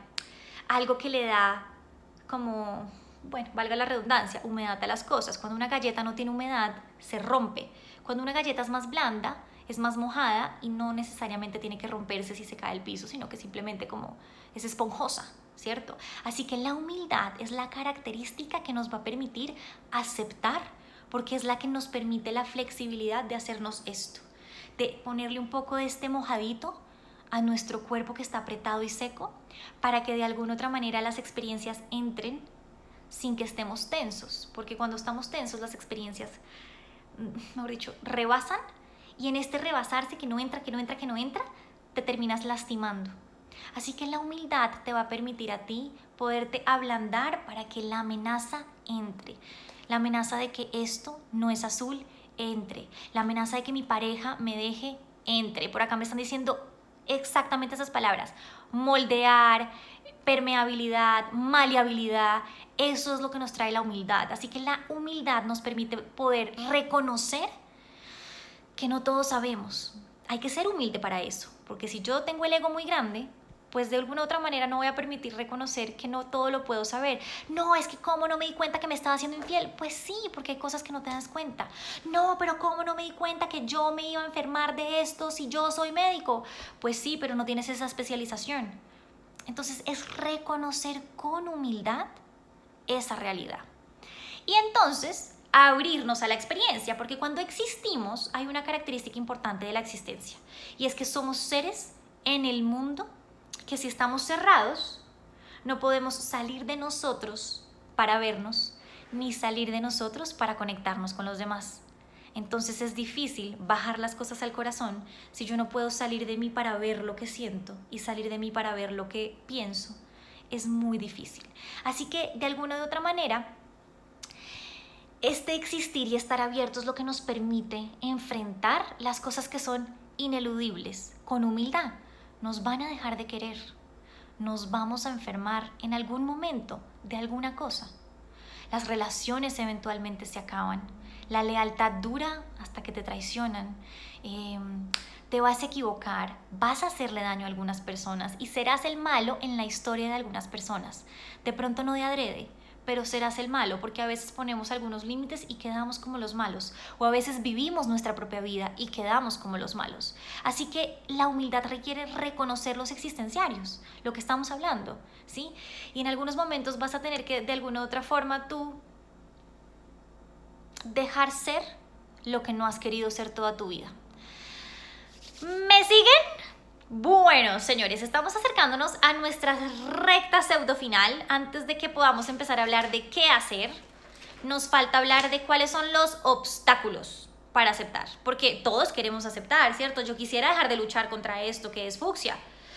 algo que le da como, bueno, valga la redundancia, humedad a las cosas. Cuando una galleta no tiene humedad, se rompe. Cuando una galleta es más blanda, es más mojada y no necesariamente tiene que romperse si se cae al piso, sino que simplemente como es esponjosa, ¿cierto? Así que la humildad es la característica que nos va a permitir aceptar, porque es la que nos permite la flexibilidad de hacernos esto, de ponerle un poco de este mojadito a nuestro cuerpo que está apretado y seco, para que de alguna otra manera las experiencias entren sin que estemos tensos, porque cuando estamos tensos las experiencias, mejor dicho, rebasan, y en este rebasarse que no entra, te terminas lastimando. Así que la humildad te va a permitir a ti poderte ablandar para que la amenaza entre. La amenaza de que esto no es azul, entre. La amenaza de que mi pareja me deje, entre. Por acá me están diciendo exactamente esas palabras. Moldear, permeabilidad, maleabilidad. Eso es lo que nos trae la humildad. Así que la humildad nos permite poder reconocer que no todos sabemos. Hay que ser humilde para eso. Porque si yo tengo el ego muy grande, pues de alguna u otra manera no voy a permitir reconocer que no todo lo puedo saber. No, es que cómo no me di cuenta que me estaba haciendo infiel. Pues sí, porque hay cosas que no te das cuenta. No, pero cómo no me di cuenta que yo me iba a enfermar de esto si yo soy médico. Pues sí, pero no tienes esa especialización. Entonces es reconocer con humildad esa realidad. Y entonces abrirnos a la experiencia, porque cuando existimos hay una característica importante de la existencia, y es que somos seres en el mundo que si estamos cerrados, no podemos salir de nosotros para vernos, ni salir de nosotros para conectarnos con los demás. Entonces es difícil bajar las cosas al corazón si yo no puedo salir de mí para ver lo que siento y salir de mí para ver lo que pienso. Es muy difícil. Así que de alguna u otra manera, este existir y estar abierto es lo que nos permite enfrentar las cosas que son ineludibles con humildad. Nos van a dejar de querer, nos vamos a enfermar en algún momento de alguna cosa. Las relaciones eventualmente se acaban, la lealtad dura hasta que te traicionan, te vas a equivocar, vas a hacerle daño a algunas personas y serás el malo en la historia de algunas personas. De pronto no de adrede, pero serás el malo, porque a veces ponemos algunos límites y quedamos como los malos, o a veces vivimos nuestra propia vida y quedamos como los malos. Así que la humildad requiere reconocer los existenciarios, lo que estamos hablando, ¿sí? Y en algunos momentos vas a tener que, de alguna u otra forma, tú dejar ser lo que no has querido ser toda tu vida. ¿Me siguen? Bueno, señores, estamos acercándonos a nuestra recta pseudo final. Antes de que podamos empezar a hablar de qué hacer, nos falta hablar de cuáles son los obstáculos para aceptar, porque todos queremos aceptar, ¿cierto? Yo quisiera dejar de luchar contra esto que es fucsia.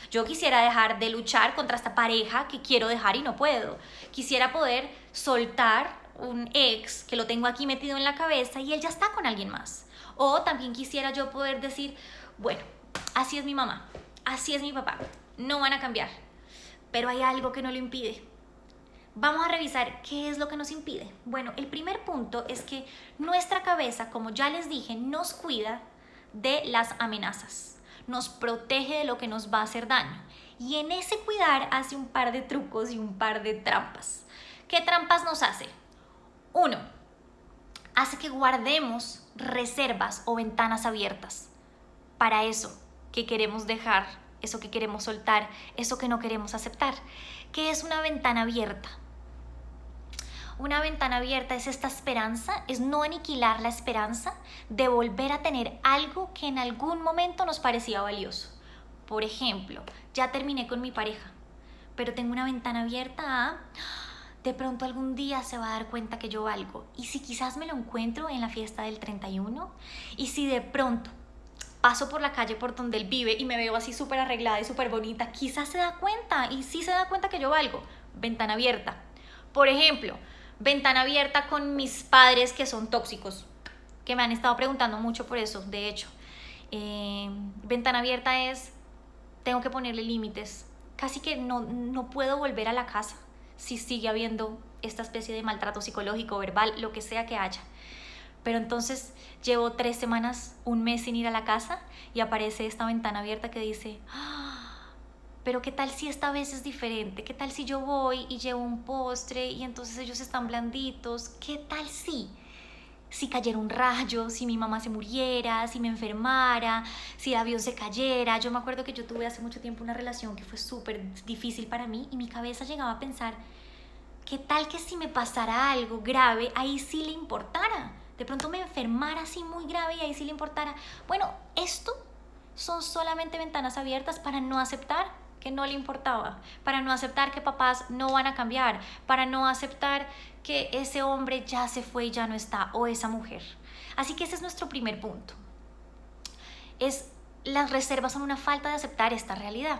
Yo quisiera dejar de luchar contra esta pareja que quiero dejar y no puedo. Quisiera poder soltar un ex que lo tengo aquí metido en la cabeza y él ya está con alguien más. O también quisiera yo poder decir, bueno, así es mi mamá, así es mi papá, no van a cambiar, pero hay algo que no lo impide. Vamos a revisar qué es lo que nos impide. Bueno, el primer punto es que nuestra cabeza, como ya les dije, nos cuida de las amenazas, nos protege de lo que nos va a hacer daño. Y en ese cuidar hace un par de trucos y un par de trampas. ¿Qué trampas nos hace? Uno, hace que guardemos reservas o ventanas abiertas para eso que queremos dejar, eso que queremos soltar, eso que no queremos aceptar. ¿Qué es una ventana abierta? Una ventana abierta es esta esperanza, es no aniquilar la esperanza de volver a tener algo que en algún momento nos parecía valioso. Por ejemplo, ya terminé con mi pareja, pero tengo una ventana abierta a de pronto algún día se va a dar cuenta que yo valgo. Y si quizás me lo encuentro en la fiesta del 31, y si de pronto paso por la calle por donde él vive y me veo así súper arreglada y súper bonita, quizás se da cuenta, y sí se da cuenta que yo valgo. Ventana abierta. Por ejemplo, ventana abierta con mis padres que son tóxicos, que me han estado preguntando mucho por eso, de hecho. Ventana abierta es, tengo que ponerle límites. Casi que no puedo volver a la casa si sigue habiendo esta especie de maltrato psicológico, verbal, lo que sea que haya. Pero entonces llevo 3 semanas, un mes sin ir a la casa y aparece esta ventana abierta que dice, pero ¿qué tal si esta vez es diferente? ¿Qué tal si yo voy y llevo un postre y entonces ellos están blanditos? ¿Qué tal si cayera un rayo, si mi mamá se muriera, si me enfermara, si el avión se cayera? Yo me acuerdo que yo tuve hace mucho tiempo una relación que fue súper difícil para mí y mi cabeza llegaba a pensar, ¿qué tal que si me pasara algo grave, ahí sí le importara? De pronto me enfermara así muy grave y ahí sí le importara. Bueno, esto son solamente ventanas abiertas para no aceptar que no le importaba, para no aceptar que papás no van a cambiar, para no aceptar que ese hombre ya se fue y ya no está, o esa mujer. Así que ese es nuestro primer punto. Las reservas son una falta de aceptar esta realidad.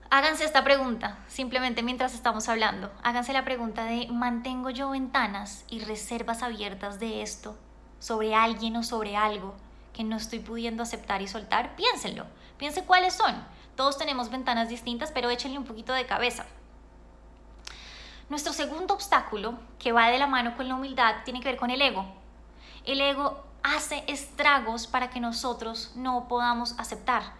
Háganse esta pregunta, simplemente mientras estamos hablando. Háganse la pregunta de, ¿mantengo yo ventanas y reservas abiertas de esto sobre alguien o sobre algo que no estoy pudiendo aceptar y soltar? Piénsenlo, piensen cuáles son. Todos tenemos ventanas distintas, pero échenle un poquito de cabeza. Nuestro segundo obstáculo, que va de la mano con la humildad, tiene que ver con el ego. El ego hace estragos para que nosotros no podamos aceptar.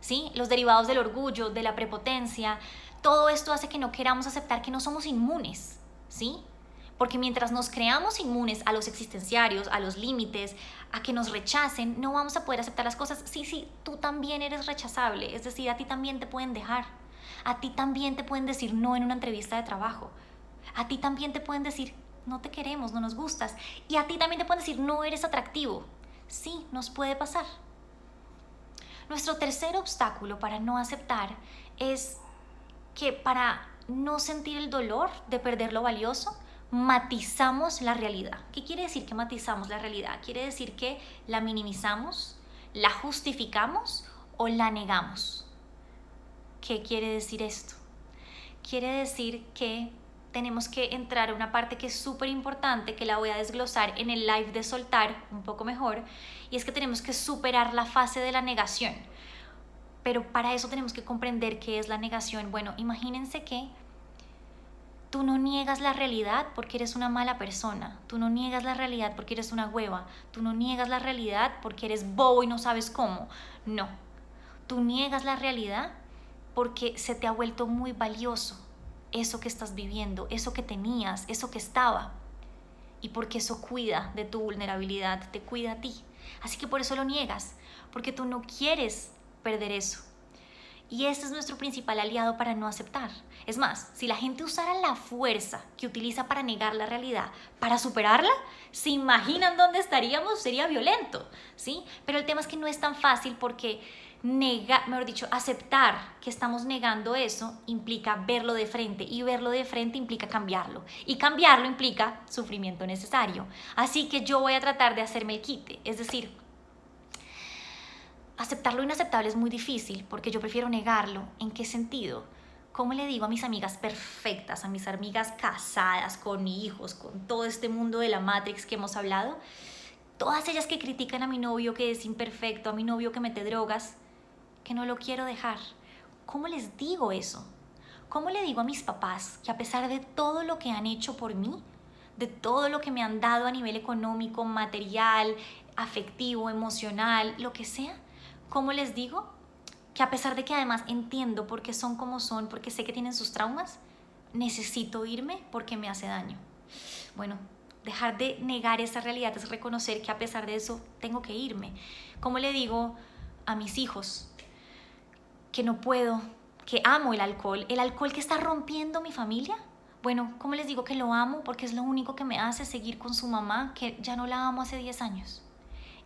¿sí? Los derivados del orgullo, de la prepotencia, todo esto hace que no queramos aceptar que no somos inmunes, ¿sí? Porque mientras nos creamos inmunes a los existenciarios, a los límites, a que nos rechacen, no vamos a poder aceptar las cosas. Sí, sí, tú también eres rechazable, es decir, a ti también te pueden dejar, a ti también te pueden decir no en una entrevista de trabajo, a ti también te pueden decir no te queremos, no nos gustas, y a ti también te pueden decir no eres atractivo. Sí, nos puede pasar. Nuestro tercer obstáculo para no aceptar es que para no sentir el dolor de perder lo valioso, matizamos la realidad. ¿Qué quiere decir que matizamos la realidad? Quiere decir que la minimizamos, la justificamos o la negamos. ¿Qué quiere decir esto? Quiere decir que tenemos que entrar a una parte que es súper importante, que la voy a desglosar en el live de soltar un poco mejor, y es que tenemos que superar la fase de la negación. Pero para eso tenemos que comprender qué es la negación. Bueno, imagínense que tú no niegas la realidad porque eres una mala persona, tú no niegas la realidad porque eres una hueva, tú no niegas la realidad porque eres bobo y no sabes cómo. No, tú niegas la realidad porque se te ha vuelto muy valioso eso que estás viviendo, eso que tenías, eso que estaba, y porque eso cuida de tu vulnerabilidad, te cuida a ti. Así que por eso lo niegas, porque tú no quieres perder eso. Y ese es nuestro principal aliado para no aceptar. Es más, si la gente usara la fuerza que utiliza para negar la realidad, para superarla, ¿se imaginan dónde estaríamos? Sería violento, ¿sí? Pero el tema es que no es tan fácil porque aceptar que estamos negando eso implica verlo de frente, y verlo de frente implica cambiarlo, y cambiarlo implica sufrimiento necesario. Así que yo voy a tratar de hacerme el quite, es decir, aceptar lo inaceptable es muy difícil porque yo prefiero negarlo. ¿En qué sentido? ¿Cómo le digo a mis amigas perfectas, a mis amigas casadas, con hijos, con todo este mundo de la Matrix que hemos hablado? Todas ellas que critican a mi novio que es imperfecto, a mi novio que mete drogas, que no lo quiero dejar. ¿Cómo les digo eso? ¿Cómo le digo a mis papás que a pesar de todo lo que han hecho por mí, de todo lo que me han dado a nivel económico, material, afectivo, emocional, lo que sea, cómo les digo que a pesar de que además entiendo por qué son como son, porque sé que tienen sus traumas, necesito irme porque me hace daño? Bueno, dejar de negar esa realidad es reconocer que a pesar de eso tengo que irme. ¿Cómo le digo a mis hijos que no puedo, que amo el alcohol que está rompiendo mi familia? Bueno, ¿cómo les digo que lo amo? Porque es lo único que me hace seguir con su mamá, que ya no la amo hace 10 años.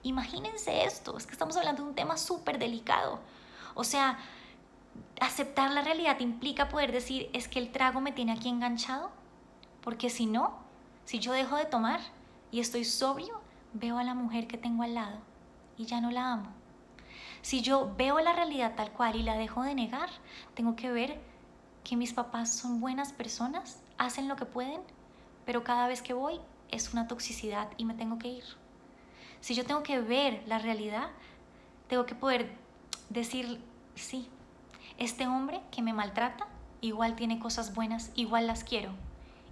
Imagínense esto, es que estamos hablando de un tema súper delicado. O sea, aceptar la realidad implica poder decir, es que el trago me tiene aquí enganchado, porque si no, si yo dejo de tomar y estoy sobrio, veo a la mujer que tengo al lado y ya no la amo. Si yo veo la realidad tal cual y la dejo de negar, tengo que ver que mis papás son buenas personas, hacen lo que pueden, pero cada vez que voy es una toxicidad y me tengo que ir. Si yo tengo que ver la realidad, tengo que poder decir, sí, este hombre que me maltrata igual tiene cosas buenas, igual las quiero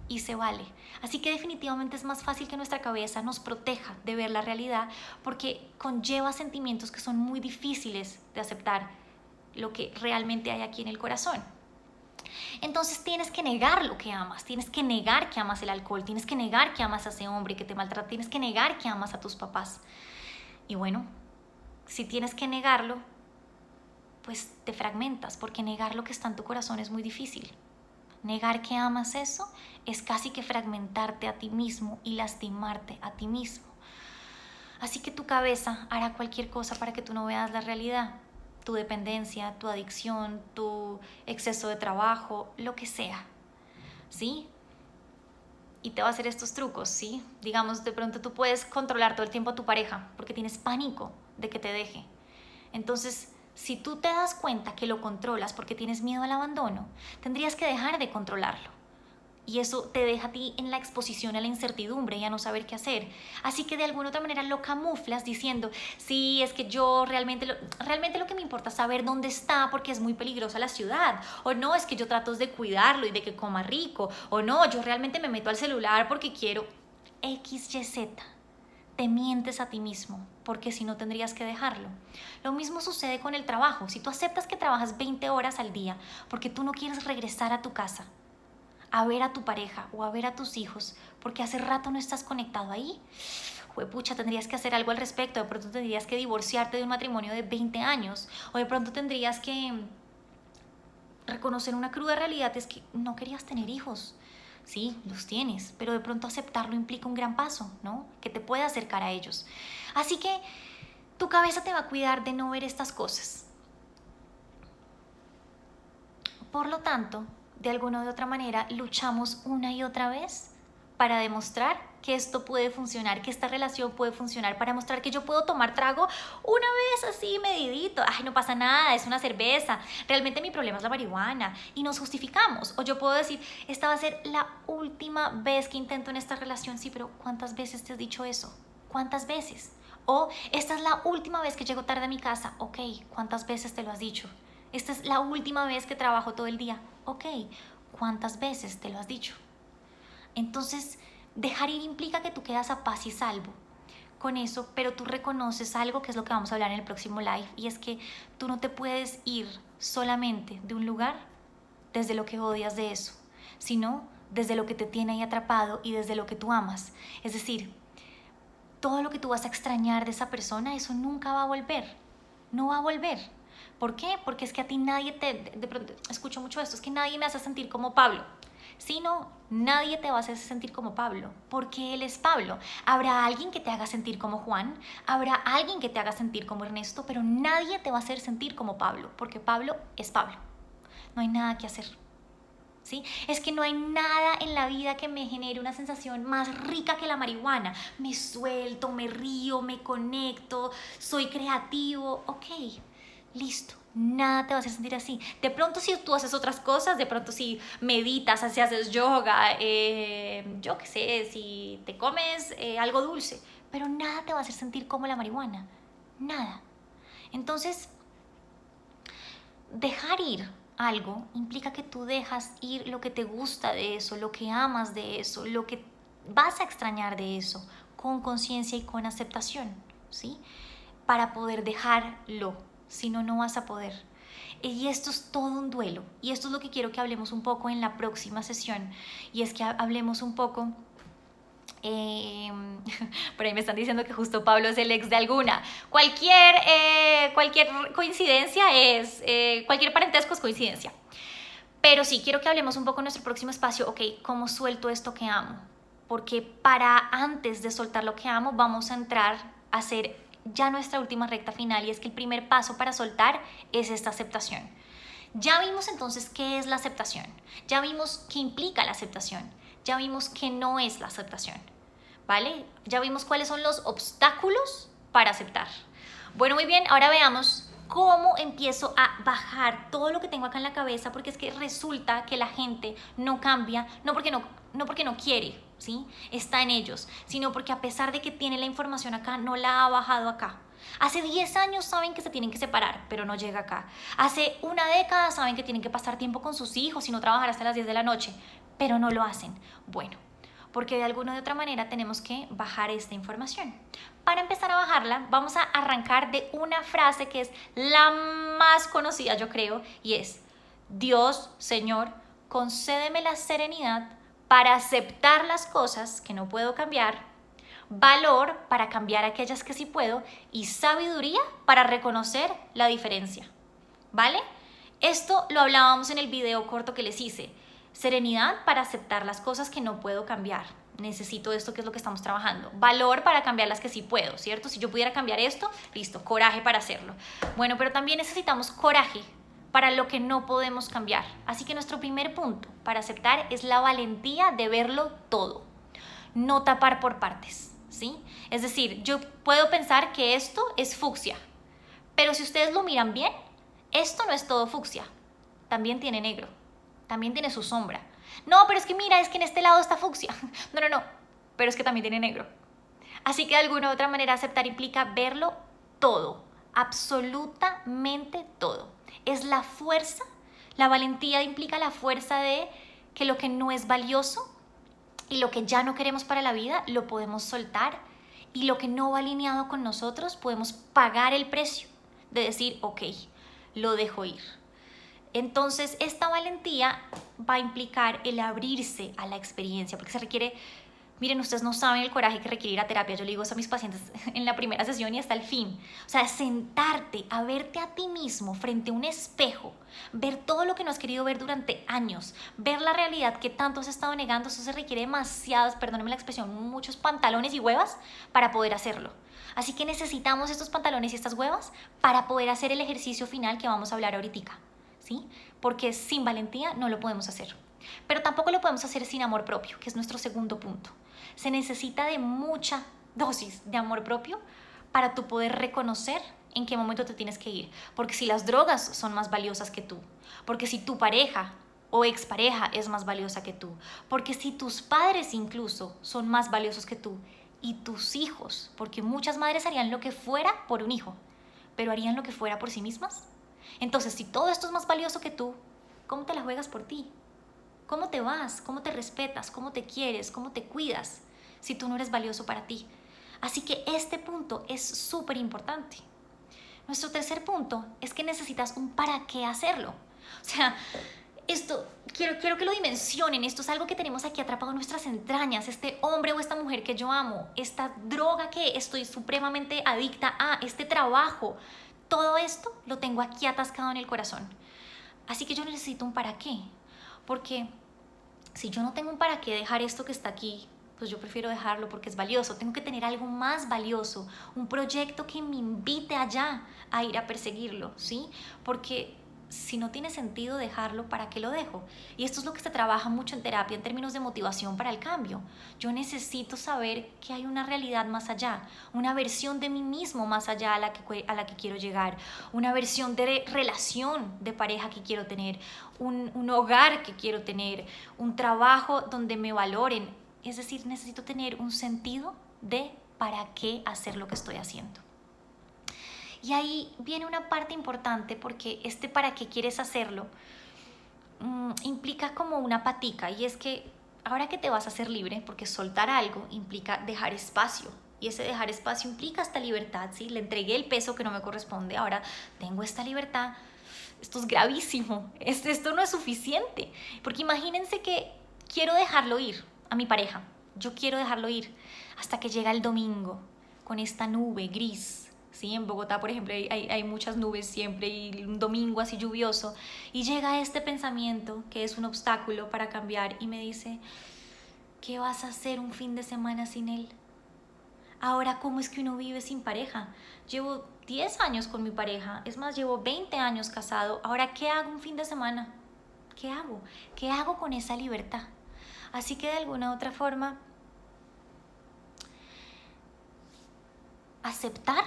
y se vale. Así que definitivamente es más fácil que nuestra cabeza nos proteja de ver la realidad porque conlleva sentimientos que son muy difíciles de aceptar lo que realmente hay aquí en el corazón. Entonces tienes que negar lo que amas, tienes que negar que amas el alcohol, tienes que negar que amas a ese hombre que te maltrata, tienes que negar que amas a tus papás. Y bueno, si tienes que negarlo, pues te fragmentas, porque negar lo que está en tu corazón es muy difícil. Negar que amas eso es casi que fragmentarte a ti mismo y lastimarte a ti mismo. Así que tu cabeza hará cualquier cosa para que tú no veas la realidad. Tu dependencia, tu adicción, tu exceso de trabajo, lo que sea, ¿sí? Y te va a hacer estos trucos, ¿sí? Digamos, de pronto tú puedes controlar todo el tiempo a tu pareja porque tienes pánico de que te deje. Entonces, si tú te das cuenta que lo controlas porque tienes miedo al abandono, tendrías que dejar de controlarlo. Y eso te deja a ti en la exposición a la incertidumbre y a no saber qué hacer. Así que de alguna otra manera lo camuflas diciendo, sí, es que yo realmente lo que me importa es saber dónde está porque es muy peligrosa la ciudad. O no, es que yo trato de cuidarlo y de que coma rico. O no, yo realmente me meto al celular porque quiero X, Y, Z. te mientes a ti mismo, porque si no tendrías que dejarlo. Lo mismo sucede con el trabajo. Si tú aceptas que trabajas 20 horas al día porque tú no quieres regresar a tu casa, a ver a tu pareja o a ver a tus hijos, porque hace rato no estás conectado ahí, juepucha, tendrías que hacer algo al respecto. De pronto tendrías que divorciarte de un matrimonio de 20 años, o de pronto tendrías que reconocer una cruda realidad, es que no querías tener hijos. Sí, los tienes, pero de pronto aceptarlo implica un gran paso, ¿no? Que te puede acercar a ellos. Así que tu cabeza te va a cuidar de no ver estas cosas. Por lo tanto, de alguna u otra manera, luchamos una y otra vez para demostrar que esto puede funcionar, que esta relación puede funcionar, para mostrar que yo puedo tomar trago una vez así medidito. Ay, no pasa nada, es una cerveza. Realmente mi problema es la marihuana. Y nos justificamos. O yo puedo decir, esta va a ser la última vez que intento en esta relación. Sí, pero ¿cuántas veces te has dicho eso? ¿Cuántas veces? O esta es la última vez que llego tarde a mi casa. Ok, ¿cuántas veces te lo has dicho? Esta es la última vez que trabajo todo el día. Ok, ¿cuántas veces te lo has dicho? Entonces, dejar ir implica que tú quedas a paz y salvo con eso, pero tú reconoces algo que es lo que vamos a hablar en el próximo live, y es que tú no te puedes ir solamente de un lugar desde lo que odias de eso, sino desde lo que te tiene ahí atrapado y desde lo que tú amas. Es decir, todo lo que tú vas a extrañar de esa persona, eso nunca va a volver, no va a volver. ¿Por qué? Porque es que a ti nadie de pronto, escucho mucho esto, es que nadie me hace sentir como Pablo. Si no, nadie te va a hacer sentir como Pablo, porque él es Pablo. Habrá alguien que te haga sentir como Juan, habrá alguien que te haga sentir como Ernesto, pero nadie te va a hacer sentir como Pablo, porque Pablo es Pablo. No hay nada que hacer. ¿Sí? Es que no hay nada en la vida que me genere una sensación más rica que la marihuana. Me suelto, me río, me conecto, soy creativo. Ok, listo. Nada te va a hacer sentir así. De pronto si tú haces otras cosas, de pronto si meditas, si haces yoga, yo qué sé, si te comes algo dulce, pero nada te va a hacer sentir como la marihuana. Nada. Entonces, dejar ir algo implica que tú dejas ir lo que te gusta de eso, lo que amas de eso, lo que vas a extrañar de eso, con conciencia y con aceptación, ¿sí? Para poder dejarlo, si no, no vas a poder. Y esto es todo un duelo, y esto es lo que quiero que hablemos un poco en la próxima sesión, y es que hablemos un poco. Por ahí me están diciendo que justo Pablo es el ex de alguna. Cualquier coincidencia cualquier parentesco es coincidencia. Pero sí, quiero que hablemos un poco en nuestro próximo espacio, ok, ¿cómo suelto esto que amo? Porque para antes de soltar lo que amo, vamos a entrar a hacer ya nuestra última recta final, y es que el primer paso para soltar es esta aceptación. Ya vimos entonces qué es la aceptación, ya vimos qué implica la aceptación, ya vimos qué no es la aceptación, ¿vale? Ya vimos cuáles son los obstáculos para aceptar. Bueno, muy bien, ahora veamos cómo empiezo a bajar todo lo que tengo acá en la cabeza, porque es que resulta que la gente no cambia, no porque no quiere, ¿sí? Está en ellos, sino porque a pesar de que tiene la información acá, no la ha bajado acá. Hace 10 años saben que se tienen que separar, pero no llega acá. Hace una década saben que tienen que pasar tiempo con sus hijos y no trabajar hasta las 10 de la noche, pero no lo hacen. Bueno, porque de alguna u otra manera tenemos que bajar esta información. Para empezar a bajarla, vamos a arrancar de una frase que es la más conocida, yo creo, y es: Dios, Señor, concédeme la serenidad para aceptar las cosas que no puedo cambiar, valor para cambiar aquellas que sí puedo, y sabiduría para reconocer la diferencia. ¿Vale? Esto lo hablábamos en el video corto que les hice. Serenidad para aceptar las cosas que no puedo cambiar. Necesito esto, que es lo que estamos trabajando. Valor para cambiar las que sí puedo, ¿cierto? Si yo pudiera cambiar esto, listo, coraje para hacerlo. Bueno, pero también necesitamos coraje para lo que no podemos cambiar. Así que nuestro primer punto para aceptar es la valentía de verlo todo. No tapar por partes, ¿sí? Es decir, yo puedo pensar que esto es fucsia, pero si ustedes lo miran bien, esto no es todo fucsia. También tiene negro, también tiene su sombra. No, pero es que mira, es que en este lado está fucsia. No, pero es que también tiene negro. Así que de alguna u otra manera aceptar implica verlo todo, absolutamente todo. Es la fuerza, la valentía implica la fuerza de que lo que no es valioso y lo que ya no queremos para la vida lo podemos soltar y lo que no va alineado con nosotros, podemos pagar el precio de decir, ok, lo dejo ir. Entonces, esta valentía va a implicar el abrirse a la experiencia, porque se requiere, miren, ustedes no saben el coraje que requiere ir a terapia. Yo le digo eso a mis pacientes en la primera sesión y hasta el fin. O sea, sentarte a verte a ti mismo frente a un espejo, ver todo lo que no has querido ver durante años, ver la realidad que tanto has estado negando, eso se requiere demasiados, perdónenme la expresión, muchos pantalones y huevas para poder hacerlo. Así que necesitamos estos pantalones y estas huevas para poder hacer el ejercicio final que vamos a hablar ahorita, ¿sí? Porque sin valentía no lo podemos hacer. Pero tampoco lo podemos hacer sin amor propio, que es nuestro segundo punto. Se necesita de mucha dosis de amor propio para tú poder reconocer en qué momento te tienes que ir. Porque si las drogas son más valiosas que tú, porque si tu pareja o expareja es más valiosa que tú, porque si tus padres incluso son más valiosos que tú, y tus hijos, porque muchas madres harían lo que fuera por un hijo, pero harían lo que fuera por sí mismas. Entonces, si todo esto es más valioso que tú, ¿cómo te la juegas por ti? ¿Cómo te vas? ¿Cómo te respetas? ¿Cómo te quieres? ¿Cómo te cuidas si tú no eres valioso para ti? Así que este punto es súper importante. Nuestro tercer punto es que necesitas un para qué hacerlo. O sea, esto, quiero que lo dimensionen, esto es algo que tenemos aquí atrapado en nuestras entrañas, este hombre o esta mujer que yo amo, esta droga que estoy supremamente adicta a, este trabajo, todo esto lo tengo aquí atascado en el corazón. Así que yo necesito un para qué, porque si yo no tengo un para qué dejar esto que está aquí, pues yo prefiero dejarlo porque es valioso. Tengo que tener algo más valioso, un proyecto que me invite allá a ir a perseguirlo, ¿sí? Porque si no tiene sentido dejarlo, ¿para qué lo dejo? Y esto es lo que se trabaja mucho en terapia en términos de motivación para el cambio. Yo necesito saber que hay una realidad más allá, una versión de mí mismo más allá a la que quiero llegar, una versión de relación de pareja que quiero tener, un hogar que quiero tener, un trabajo donde me valoren. Es decir, necesito tener un sentido de para qué hacer lo que estoy haciendo. Y ahí viene una parte importante porque este para qué quieres hacerlo implica como una patica, y es que ahora que te vas a hacer libre, porque soltar algo implica dejar espacio, y ese dejar espacio implica esta libertad, ¿sí? Le entregué el peso que no me corresponde, ahora tengo esta libertad. Esto es gravísimo, esto no es suficiente, porque imagínense que quiero dejarlo ir a mi pareja, yo quiero dejarlo ir hasta que llega el domingo con esta nube gris. Sí, en Bogotá, por ejemplo, hay muchas nubes siempre y un domingo así lluvioso. Y llega este pensamiento que es un obstáculo para cambiar y me dice, ¿qué vas a hacer un fin de semana sin él? Ahora, ¿cómo es que uno vive sin pareja? Llevo 10 años con mi pareja, es más, llevo 20 años casado. Ahora, ¿qué hago un fin de semana? ¿Qué hago? ¿Qué hago con esa libertad? Así que de alguna u otra forma, aceptar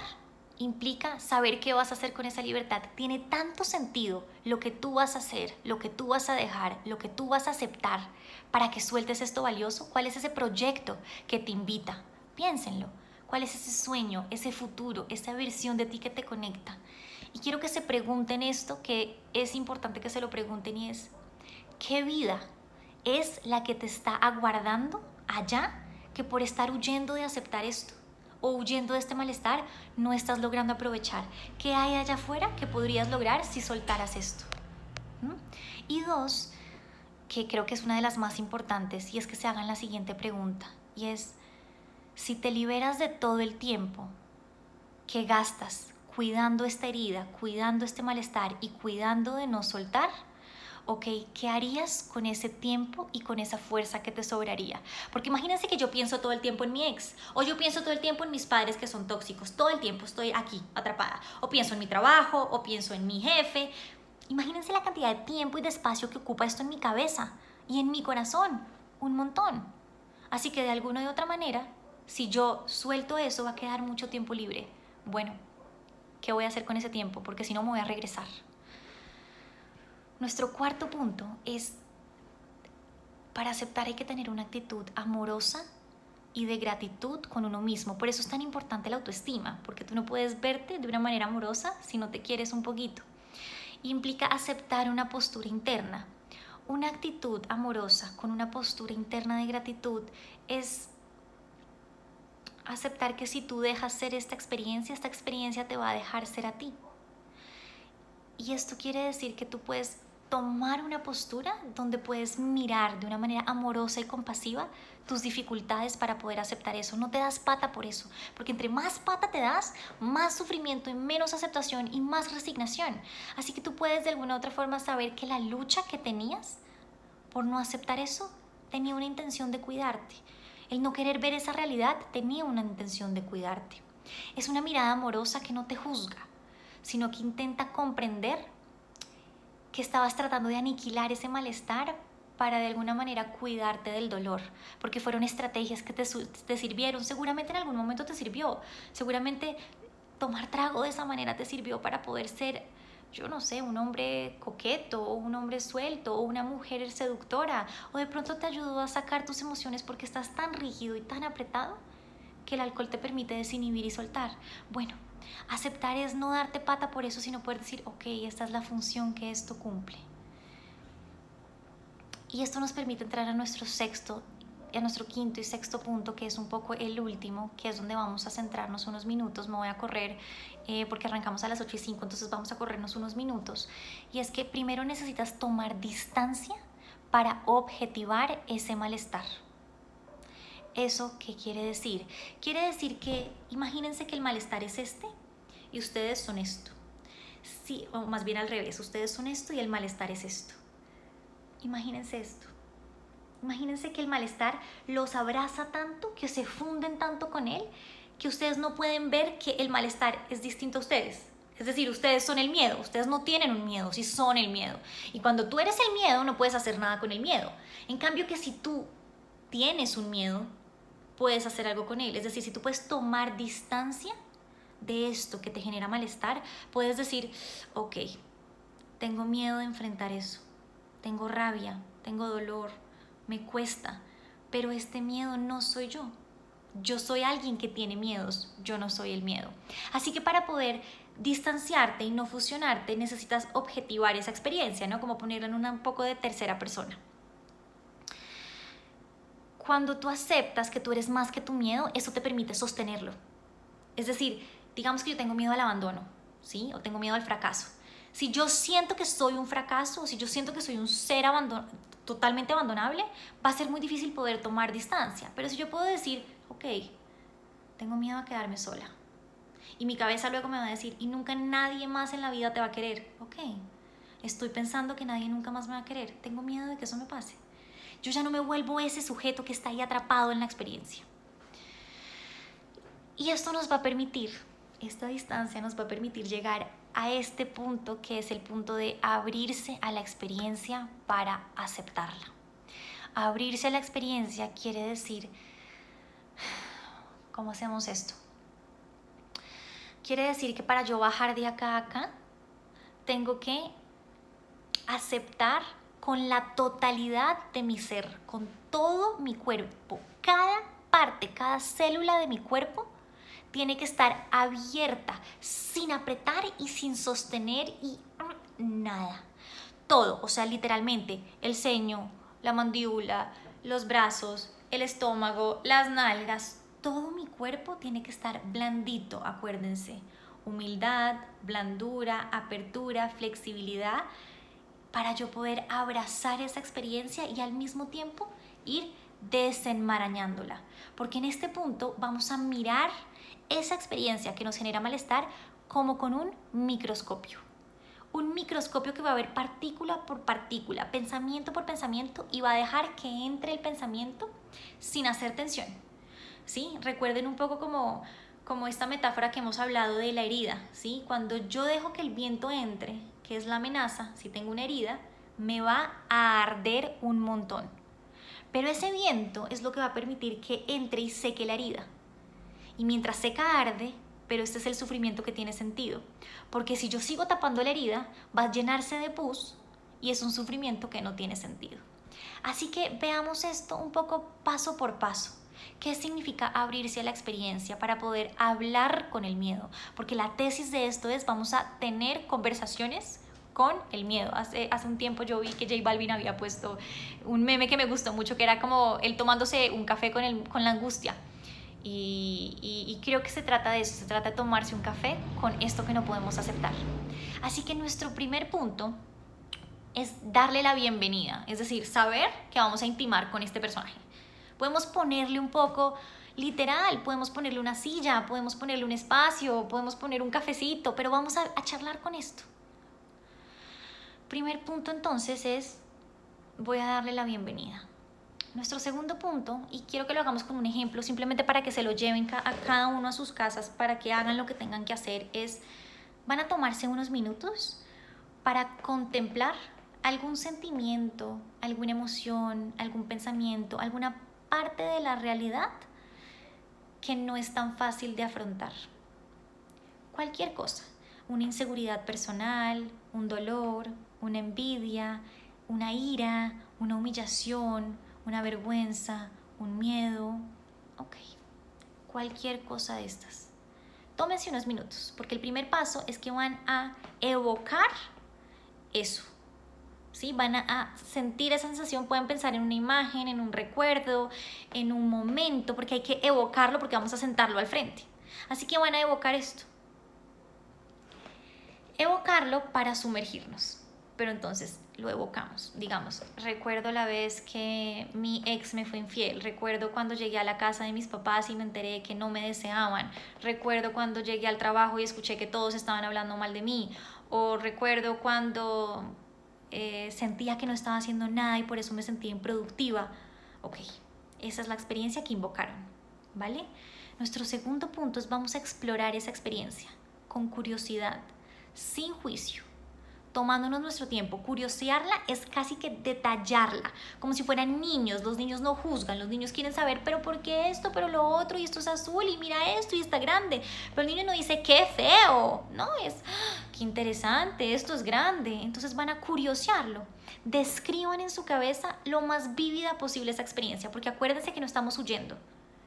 implica saber qué vas a hacer con esa libertad. Tiene tanto sentido lo que tú vas a hacer, lo que tú vas a dejar, lo que tú vas a aceptar para que sueltes esto valioso. ¿Cuál es ese proyecto que te invita? Piénsenlo. ¿Cuál es ese sueño, ese futuro, esa versión de ti que te conecta? Y quiero que se pregunten esto, que es importante que se lo pregunten, y es, ¿qué vida es la que te está aguardando allá que por estar huyendo de aceptar esto o huyendo de este malestar no estás logrando aprovechar? ¿Qué hay allá afuera que podrías lograr si soltaras esto? Y dos, que creo que es una de las más importantes, y es que se hagan la siguiente pregunta, y es, si te liberas de todo el tiempo que gastas cuidando esta herida, cuidando este malestar y cuidando de no soltar, ok, ¿qué harías con ese tiempo y con esa fuerza que te sobraría? Porque imagínense que yo pienso todo el tiempo en mi ex, o yo pienso todo el tiempo en mis padres que son tóxicos, todo el tiempo estoy aquí, atrapada, o pienso en mi trabajo, o pienso en mi jefe. Imagínense la cantidad de tiempo y de espacio que ocupa esto en mi cabeza y en mi corazón, un montón. Así que de alguna u otra manera, si yo suelto eso, va a quedar mucho tiempo libre. Bueno, ¿qué voy a hacer con ese tiempo? Porque si no me voy a regresar. Nuestro cuarto punto es, para aceptar hay que tener una actitud amorosa y de gratitud con uno mismo. Por eso es tan importante la autoestima, porque tú no puedes verte de una manera amorosa si no te quieres un poquito. Implica aceptar una postura interna. Una actitud amorosa con una postura interna de gratitud es Aceptar que si tú dejas ser esta experiencia te va a dejar ser a ti. Y esto quiere decir que tú puedes tomar una postura donde puedes mirar de una manera amorosa y compasiva tus dificultades para poder aceptar eso. No te das pata por eso, porque entre más pata te das, más sufrimiento y menos aceptación y más resignación. Así que tú puedes de alguna u otra forma saber que la lucha que tenías por no aceptar eso tenía una intención de cuidarte. El no querer ver esa realidad tenía una intención de cuidarte. Es una mirada amorosa que no te juzga, sino que intenta comprender que estabas tratando de aniquilar ese malestar para de alguna manera cuidarte del dolor, porque fueron estrategias que te sirvieron. Seguramente en algún momento te sirvió, seguramente tomar trago de esa manera te sirvió para poder ser, yo no sé, un hombre coqueto o un hombre suelto o una mujer seductora, o de pronto te ayudó a sacar tus emociones porque estás tan rígido y tan apretado que el alcohol te permite desinhibir y soltar. Bueno, aceptar es no darte pata por eso, sino poder decir, ok, esta es la función que esto cumple. Y esto nos permite entrar a nuestro quinto y sexto punto, que es un poco el último, que es donde vamos a centrarnos unos minutos. Me voy a correr porque arrancamos a las 8:05, entonces vamos a corrernos unos minutos. Y es que primero necesitas tomar distancia para objetivar ese malestar. ¿Eso qué quiere decir? Quiere decir que imagínense que el malestar es este y ustedes son esto. Sí, o más bien al revés, ustedes son esto y el malestar es esto. Imagínense esto. Imagínense que el malestar los abraza tanto, que se funden tanto con él, que ustedes no pueden ver que el malestar es distinto a ustedes. Es decir, ustedes son el miedo, ustedes no tienen un miedo, sí son el miedo. Y cuando tú eres el miedo, no puedes hacer nada con el miedo. En cambio que si tú tienes un miedo, puedes hacer algo con él. Es decir, si tú puedes tomar distancia de esto que te genera malestar, puedes decir, ok, tengo miedo de enfrentar eso, tengo rabia, tengo dolor, me cuesta, pero este miedo no soy yo. Yo soy alguien que tiene miedos, yo no soy el miedo. Así que para poder distanciarte y no fusionarte, necesitas objetivar esa experiencia, ¿no? Como ponerla en un poco de tercera persona. Cuando tú aceptas que tú eres más que tu miedo, eso te permite sostenerlo. Es decir, digamos que yo tengo miedo al abandono, ¿sí? O tengo miedo al fracaso. Si yo siento que soy un fracaso, o si yo siento que soy un ser totalmente abandonable, va a ser muy difícil poder tomar distancia. Pero si yo puedo decir, ok, tengo miedo a quedarme sola. Y mi cabeza luego me va a decir, y nunca nadie más en la vida te va a querer. Ok, estoy pensando que nadie nunca más me va a querer. Tengo miedo de que eso me pase. Yo ya no me vuelvo ese sujeto que está ahí atrapado en la experiencia. Y esto nos va a permitir, esta distancia nos va a permitir llegar a este punto, que es el punto de abrirse a la experiencia para aceptarla. Abrirse a la experiencia quiere decir, ¿cómo hacemos esto? Quiere decir que para yo bajar de acá a acá, tengo que aceptar con la totalidad de mi ser, con todo mi cuerpo, cada parte, cada célula de mi cuerpo tiene que estar abierta, sin apretar y sin sostener y nada. Todo, o sea, literalmente el ceño, la mandíbula, los brazos, el estómago, las nalgas, todo mi cuerpo tiene que estar blandito, acuérdense. Humildad, blandura, apertura, flexibilidad, para yo poder abrazar esa experiencia y al mismo tiempo ir desenmarañándola. Porque en este punto vamos a mirar esa experiencia que nos genera malestar como con un microscopio. Un microscopio que va a ver partícula por partícula, pensamiento por pensamiento, y va a dejar que entre el pensamiento sin hacer tensión. ¿Sí? Recuerden un poco como esta metáfora que hemos hablado de la herida, ¿sí? Cuando yo dejo que el viento entre, que es la amenaza, si tengo una herida, me va a arder un montón. Pero ese viento es lo que va a permitir que entre y seque la herida. Y mientras seca arde, pero este es el sufrimiento que tiene sentido. Porque si yo sigo tapando la herida, va a llenarse de pus y es un sufrimiento que no tiene sentido. Así que veamos esto un poco paso por paso. ¿Qué significa abrirse a la experiencia para poder hablar con el miedo? Porque la tesis de esto es, vamos a tener conversaciones con el miedo. Hace un tiempo yo vi que J Balvin había puesto un meme que me gustó mucho, que era como él tomándose un café con la angustia. Y creo que se trata de eso, se trata de tomarse un café con esto que no podemos aceptar. Así que nuestro primer punto es darle la bienvenida, es decir, saber que vamos a intimar con este personaje. Podemos ponerle un poco literal, podemos ponerle una silla, podemos ponerle un espacio, podemos poner un cafecito, pero vamos a charlar con esto. Primer punto entonces es, voy a darle la bienvenida. Nuestro segundo punto, y quiero que lo hagamos con un ejemplo, simplemente para que se lo lleven a cada uno a sus casas, para que hagan lo que tengan que hacer, es, van a tomarse unos minutos para contemplar algún sentimiento, alguna emoción, algún pensamiento, alguna parte de la realidad que no es tan fácil de afrontar. Cualquier cosa, una inseguridad personal, un dolor, una envidia, una ira, una humillación, una vergüenza, un miedo, cualquier cosa de estas. Tómense unos minutos, porque el primer paso es que van a evocar eso. ¿Sí? Van a sentir esa sensación, pueden pensar en una imagen, en un recuerdo, en un momento, porque hay que evocarlo porque vamos a sentarlo al frente. Así que van a evocar esto. Evocarlo para sumergirnos. Pero entonces lo evocamos. Digamos, recuerdo la vez que mi ex me fue infiel. Recuerdo cuando llegué a la casa de mis papás y me enteré que no me deseaban. Recuerdo cuando llegué al trabajo y escuché que todos estaban hablando mal de mí. O recuerdo cuando sentía que no estaba haciendo nada y por eso me sentía improductiva. Esa es la experiencia que invocaron, ¿vale? Nuestro segundo punto es vamos a explorar esa experiencia con curiosidad, sin juicio, tomándonos nuestro tiempo. Curiosearla es casi que detallarla, como si fueran niños. Los niños no juzgan, los niños quieren saber, pero ¿por qué esto, pero lo otro, y esto es azul, y mira esto, y está grande? Pero el niño no dice, qué feo, no, es, qué interesante, esto es grande. Entonces van a curiosearlo. Describan en su cabeza lo más vívida posible esa experiencia, porque acuérdense que no estamos huyendo,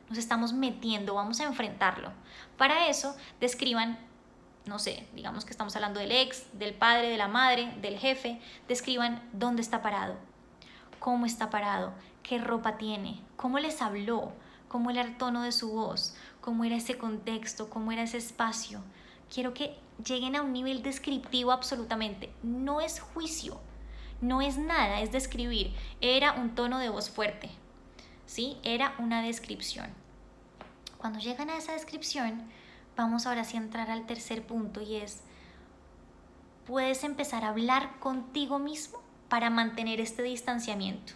nos estamos metiendo, vamos a enfrentarlo. Para eso, describan, no sé, digamos que estamos hablando del ex, del padre, de la madre, del jefe, describan dónde está parado, cómo está parado, qué ropa tiene, cómo les habló, cómo era el tono de su voz, cómo era ese contexto, cómo era ese espacio. Quiero que lleguen a un nivel descriptivo absolutamente. No es juicio, no es nada, es describir. Era un tono de voz fuerte, ¿sí? Era una descripción. Cuando llegan a esa descripción, vamos ahora sí a entrar al tercer punto y es, puedes empezar a hablar contigo mismo para mantener este distanciamiento.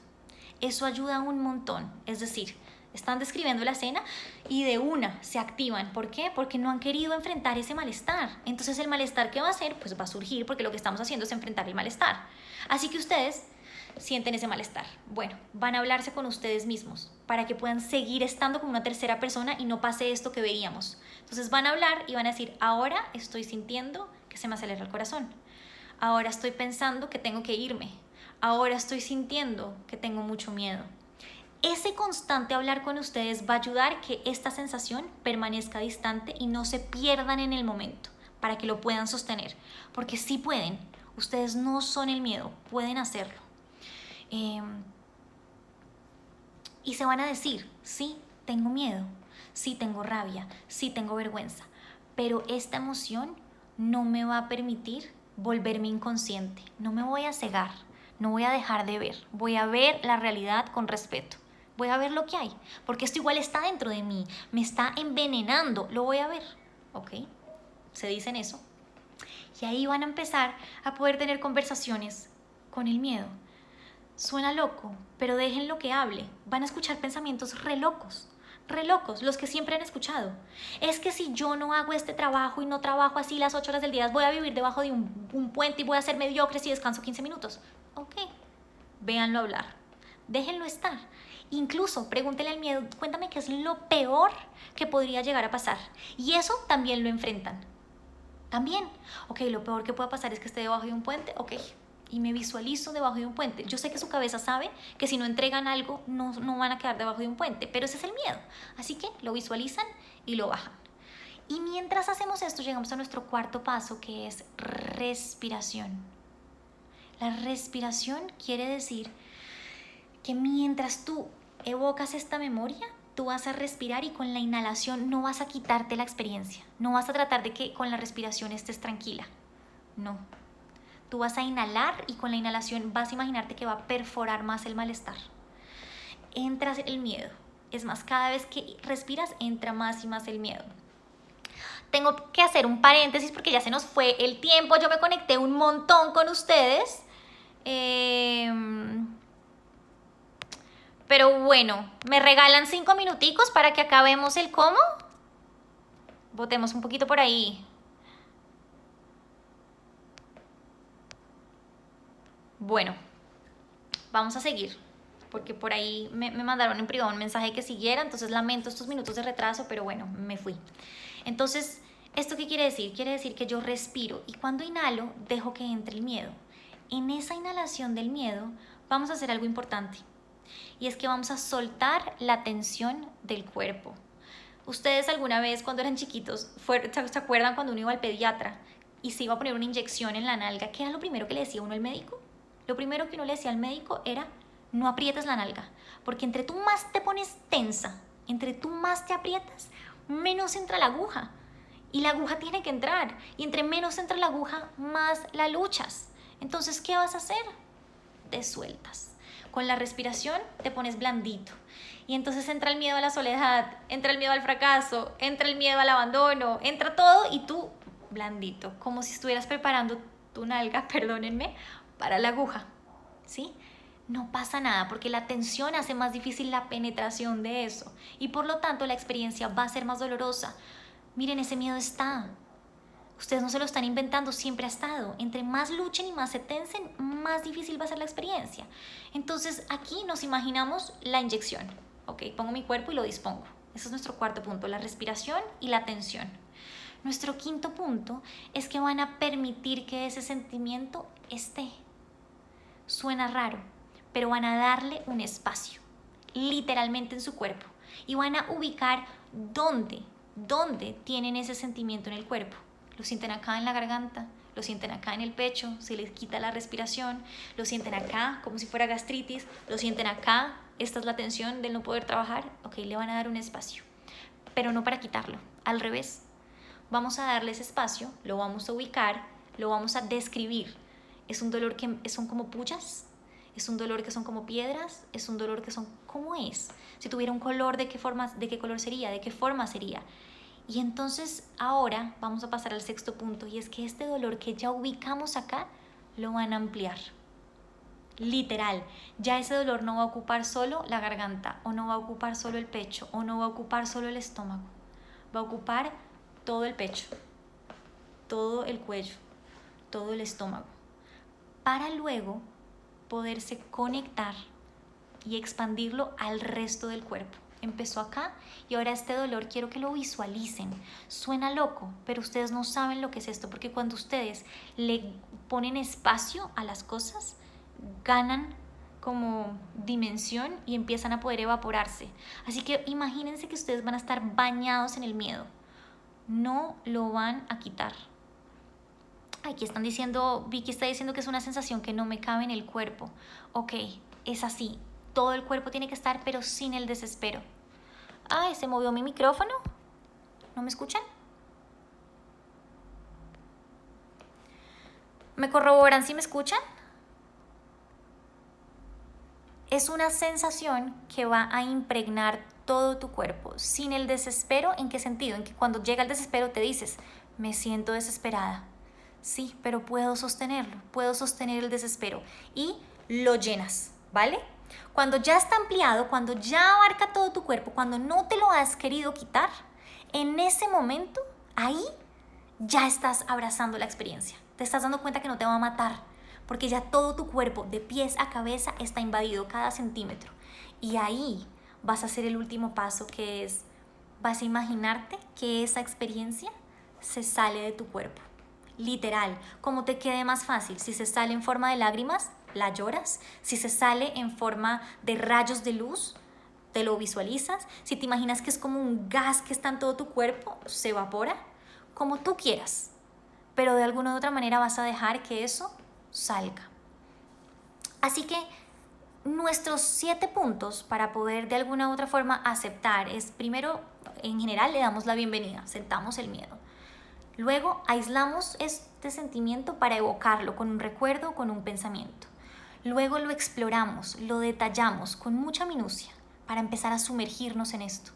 Eso ayuda un montón, es decir, están describiendo la escena y de una se activan. ¿Por qué? Porque no han querido enfrentar ese malestar. Entonces el malestar que va a hacer, pues va a surgir porque lo que estamos haciendo es enfrentar el malestar. Así que ustedes sienten ese malestar. Bueno, van a hablarse con ustedes mismos para que puedan seguir estando como una tercera persona y no pase esto que veíamos. Entonces van a hablar y van a decir, ahora estoy sintiendo que se me acelera el corazón. Ahora estoy pensando que tengo que irme. Ahora estoy sintiendo que tengo mucho miedo. Ese constante hablar con ustedes va a ayudar que esta sensación permanezca distante y no se pierdan en el momento, para que lo puedan sostener. Porque sí pueden, ustedes no son el miedo, pueden hacerlo. Y se van a decir, sí, tengo miedo, sí tengo rabia, sí tengo vergüenza, pero esta emoción no me va a permitir volverme inconsciente, no me voy a cegar, no voy a dejar de ver, voy a ver la realidad con respeto, voy a ver lo que hay, porque esto igual está dentro de mí, me está envenenando, lo voy a ver, se dicen eso. Y ahí van a empezar a poder tener conversaciones con el miedo. Suena loco, pero déjenlo que hable. Van a escuchar pensamientos re locos, los que siempre han escuchado. Es que si yo no hago este trabajo y no trabajo así las 8 horas del día, voy a vivir debajo de un puente y voy a ser mediocre si descanso 15 minutos. Véanlo hablar, déjenlo estar. Incluso pregúntenle al miedo, cuéntame qué es lo peor que podría llegar a pasar. Y eso también lo enfrentan. También, lo peor que pueda pasar es que esté debajo de un puente, y me visualizo debajo de un puente. Yo sé que su cabeza sabe que si no entregan algo no van a quedar debajo de un puente, pero ese es el miedo. Así que lo visualizan y lo bajan. Y mientras hacemos esto llegamos a nuestro cuarto paso, que es respiración. La respiración quiere decir que mientras tú evocas esta memoria, tú vas a respirar y con la inhalación no vas a quitarte la experiencia. No vas a tratar de que con la respiración estés tranquila. No. Tú vas a inhalar y con la inhalación vas a imaginarte que va a perforar más el malestar. Entras el miedo. Es más, cada vez que respiras entra más y más el miedo. Tengo que hacer un paréntesis porque ya se nos fue el tiempo. Yo me conecté un montón con ustedes. Pero bueno, ¿me regalan 5 minuticos para que acabemos el cómo? Votemos un poquito por ahí. Bueno, vamos a seguir, porque por ahí me mandaron en privado un mensaje que siguiera, entonces lamento estos minutos de retraso, pero bueno, me fui. Entonces, ¿esto qué quiere decir? Quiere decir que yo respiro y cuando inhalo dejo que entre el miedo. En esa inhalación del miedo vamos a hacer algo importante y es que vamos a soltar la tensión del cuerpo. ¿Ustedes alguna vez cuando eran chiquitos, se acuerdan cuando uno iba al pediatra y se iba a poner una inyección en la nalga? ¿Qué era lo primero que le decía uno al médico? Lo primero que uno le decía al médico era: no aprietes la nalga, porque entre tú más te pones tensa, entre tú más te aprietas, menos entra la aguja. Y la aguja tiene que entrar, y entre menos entra la aguja, más la luchas. Entonces, ¿qué vas a hacer? Te sueltas. Con la respiración te pones blandito. Y entonces entra el miedo a la soledad, entra el miedo al fracaso, entra el miedo al abandono, entra todo y tú blandito, como si estuvieras preparando tu nalga, perdónenme, para la aguja, ¿sí? No pasa nada porque la tensión hace más difícil la penetración de eso y por lo tanto la experiencia va a ser más dolorosa. Miren, ese miedo está. Ustedes no se lo están inventando, siempre ha estado. Entre más luchen y más se tensen, más difícil va a ser la experiencia. Entonces aquí nos imaginamos la inyección. Ok, pongo mi cuerpo y lo dispongo. Ese es nuestro cuarto punto, la respiración y la tensión. Nuestro quinto punto es que van a permitir que ese sentimiento esté. Suena raro, pero van a darle un espacio, literalmente en su cuerpo. Y van a ubicar dónde tienen ese sentimiento en el cuerpo. Lo sienten acá en la garganta, lo sienten acá en el pecho, se les quita la respiración, lo sienten acá como si fuera gastritis, lo sienten acá, esta es la tensión del no poder trabajar. Ok, le van a dar un espacio, pero no para quitarlo, al revés. Vamos a darle ese espacio, lo vamos a ubicar, lo vamos a describir. Es un dolor que son como pullas, es un dolor que son como piedras, es un dolor que son, ¿cómo es? Si tuviera un color, ¿de qué color sería? ¿De qué forma sería? Y entonces ahora vamos a pasar al sexto punto y es que este dolor que ya ubicamos acá lo van a ampliar. Literal, ya ese dolor no va a ocupar solo la garganta o no va a ocupar solo el pecho o no va a ocupar solo el estómago, va a ocupar todo el pecho, todo el cuello, todo el estómago, para luego poderse conectar y expandirlo al resto del cuerpo. Empezó acá y ahora este dolor quiero que lo visualicen. Suena loco, pero ustedes no saben lo que es esto, porque cuando ustedes le ponen espacio a las cosas, ganan como dimensión y empiezan a poder evaporarse. Así que imagínense que ustedes van a estar bañados en el miedo. No lo van a quitar. Aquí están diciendo, Vicky está diciendo que es una sensación que no me cabe en el cuerpo. Ok, es así. Todo el cuerpo tiene que estar, pero sin el desespero. Ay, se movió mi micrófono. ¿No me escuchan? ¿Me corroboran si me escuchan? Es una sensación que va a impregnar todo tu cuerpo, sin el desespero. ¿En qué sentido? En que cuando llega el desespero te dices, me siento desesperada. Sí, pero puedo sostenerlo, puedo sostener el desespero y lo llenas, ¿vale? Cuando ya está ampliado, cuando ya abarca todo tu cuerpo, cuando no te lo has querido quitar, en ese momento, ahí ya estás abrazando la experiencia. Te estás dando cuenta que no te va a matar, porque ya todo tu cuerpo, de pies a cabeza, está invadido cada centímetro. Y ahí vas a hacer el último paso, que es, vas a imaginarte que esa experiencia se sale de tu cuerpo. Literal, como te quede más fácil. Si se sale en forma de lágrimas, la lloras. Si se sale en forma de rayos de luz, te lo visualizas. Si te imaginas que es como un gas que está en todo tu cuerpo, se evapora. Como tú quieras, pero de alguna u otra manera vas a dejar que eso salga. Así que nuestros 7 puntos para poder de alguna u otra forma aceptar es, primero, en general le damos la bienvenida, sentamos el miedo. Luego aislamos este sentimiento para evocarlo con un recuerdo, con un pensamiento. Luego lo exploramos, lo detallamos con mucha minucia para empezar a sumergirnos en esto.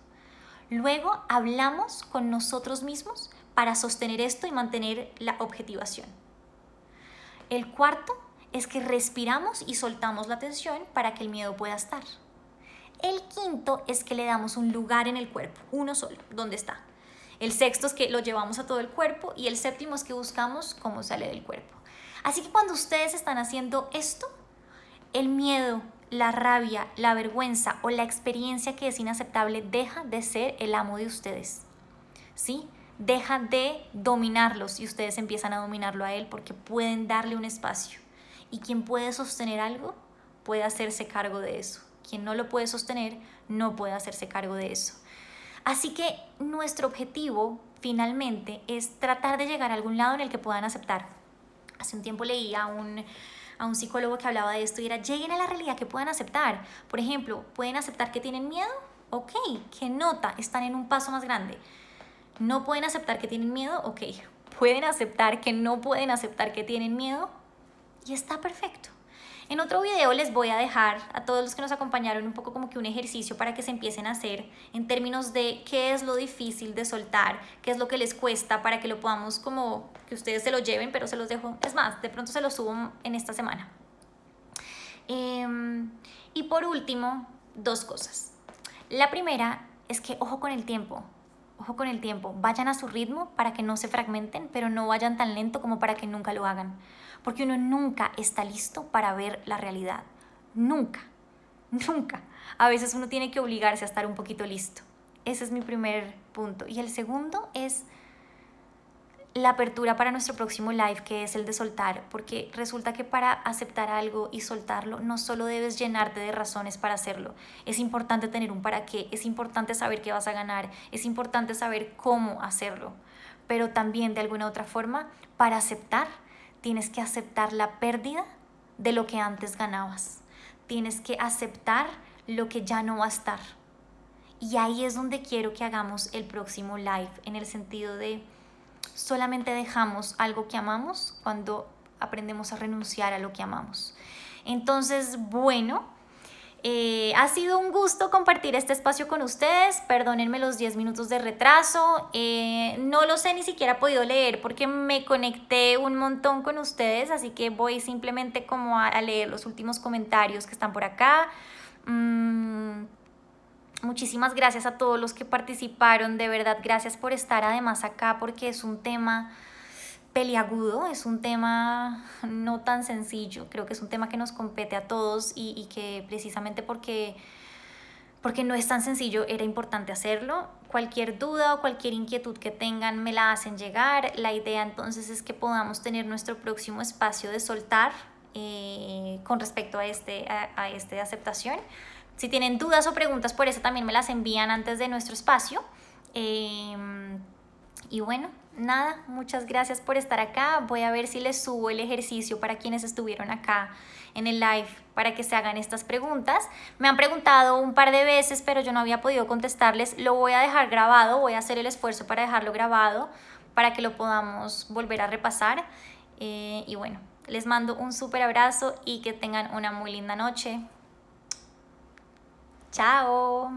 Luego hablamos con nosotros mismos para sostener esto y mantener la objetivación. El cuarto es que respiramos y soltamos la tensión para que el miedo pueda estar. El quinto es que le damos un lugar en el cuerpo, uno solo, ¿dónde está? El sexto es que lo llevamos a todo el cuerpo y el séptimo es que buscamos cómo sale del cuerpo. Así que cuando ustedes están haciendo esto, el miedo, la rabia, la vergüenza o la experiencia que es inaceptable deja de ser el amo de ustedes, ¿sí? Deja de dominarlos y ustedes empiezan a dominarlo a él porque pueden darle un espacio. Y quien puede sostener algo puede hacerse cargo de eso. Quien no lo puede sostener no puede hacerse cargo de eso. Así que nuestro objetivo finalmente es tratar de llegar a algún lado en el que puedan aceptar. Hace un tiempo leí a un psicólogo que hablaba de esto y era: lleguen a la realidad que puedan aceptar. Por ejemplo, ¿pueden aceptar que tienen miedo? Ok, ¿qué nota? Están en un paso más grande. ¿No pueden aceptar que tienen miedo? Ok, ¿pueden aceptar que no pueden aceptar que tienen miedo? Y está perfecto. En otro video les voy a dejar a todos los que nos acompañaron un poco como que un ejercicio para que se empiecen a hacer en términos de qué es lo difícil de soltar, qué es lo que les cuesta, para que lo podamos como que ustedes se lo lleven, pero se los dejo, es más, de pronto se los subo en esta semana. Y por último, 2 cosas. La primera es que ojo con el tiempo. Ojo con el tiempo, vayan a su ritmo para que no se fragmenten, pero no vayan tan lento como para que nunca lo hagan. Porque uno nunca está listo para ver la realidad. Nunca, nunca. A veces uno tiene que obligarse a estar un poquito listo. Ese es mi primer punto. Y el segundo es la apertura para nuestro próximo live, que es el de soltar, porque resulta que para aceptar algo y soltarlo no solo debes llenarte de razones para hacerlo, es importante tener un para qué, es importante saber qué vas a ganar, es importante saber cómo hacerlo, pero también de alguna otra forma, para aceptar, tienes que aceptar la pérdida de lo que antes ganabas, tienes que aceptar lo que ya no va a estar. Y ahí es donde quiero que hagamos el próximo live, en el sentido de solamente dejamos algo que amamos cuando aprendemos a renunciar a lo que amamos. Entonces, bueno, ha sido un gusto compartir este espacio con ustedes. Perdónenme los 10 minutos de retraso. No los he ni siquiera podido leer porque me conecté un montón con ustedes, así que voy simplemente como a leer los últimos comentarios que están por acá. Muchísimas gracias a todos los que participaron, de verdad, gracias por estar además acá, porque es un tema peliagudo, es un tema no tan sencillo, creo que es un tema que nos compete a todos y que precisamente porque no es tan sencillo era importante hacerlo. Cualquier duda o cualquier inquietud que tengan me la hacen llegar. La idea entonces es que podamos tener nuestro próximo espacio de soltar con respecto a este de aceptación. Si tienen dudas o preguntas por eso también me las envían antes de nuestro espacio. Y bueno, nada, muchas gracias por estar acá. Voy a ver si les subo el ejercicio para quienes estuvieron acá en el live para que se hagan estas preguntas. Me han preguntado un par de veces, pero yo no había podido contestarles. Lo voy a dejar grabado, voy a hacer el esfuerzo para dejarlo grabado para que lo podamos volver a repasar. Y bueno, les mando un súper abrazo y que tengan una muy linda noche. Chao.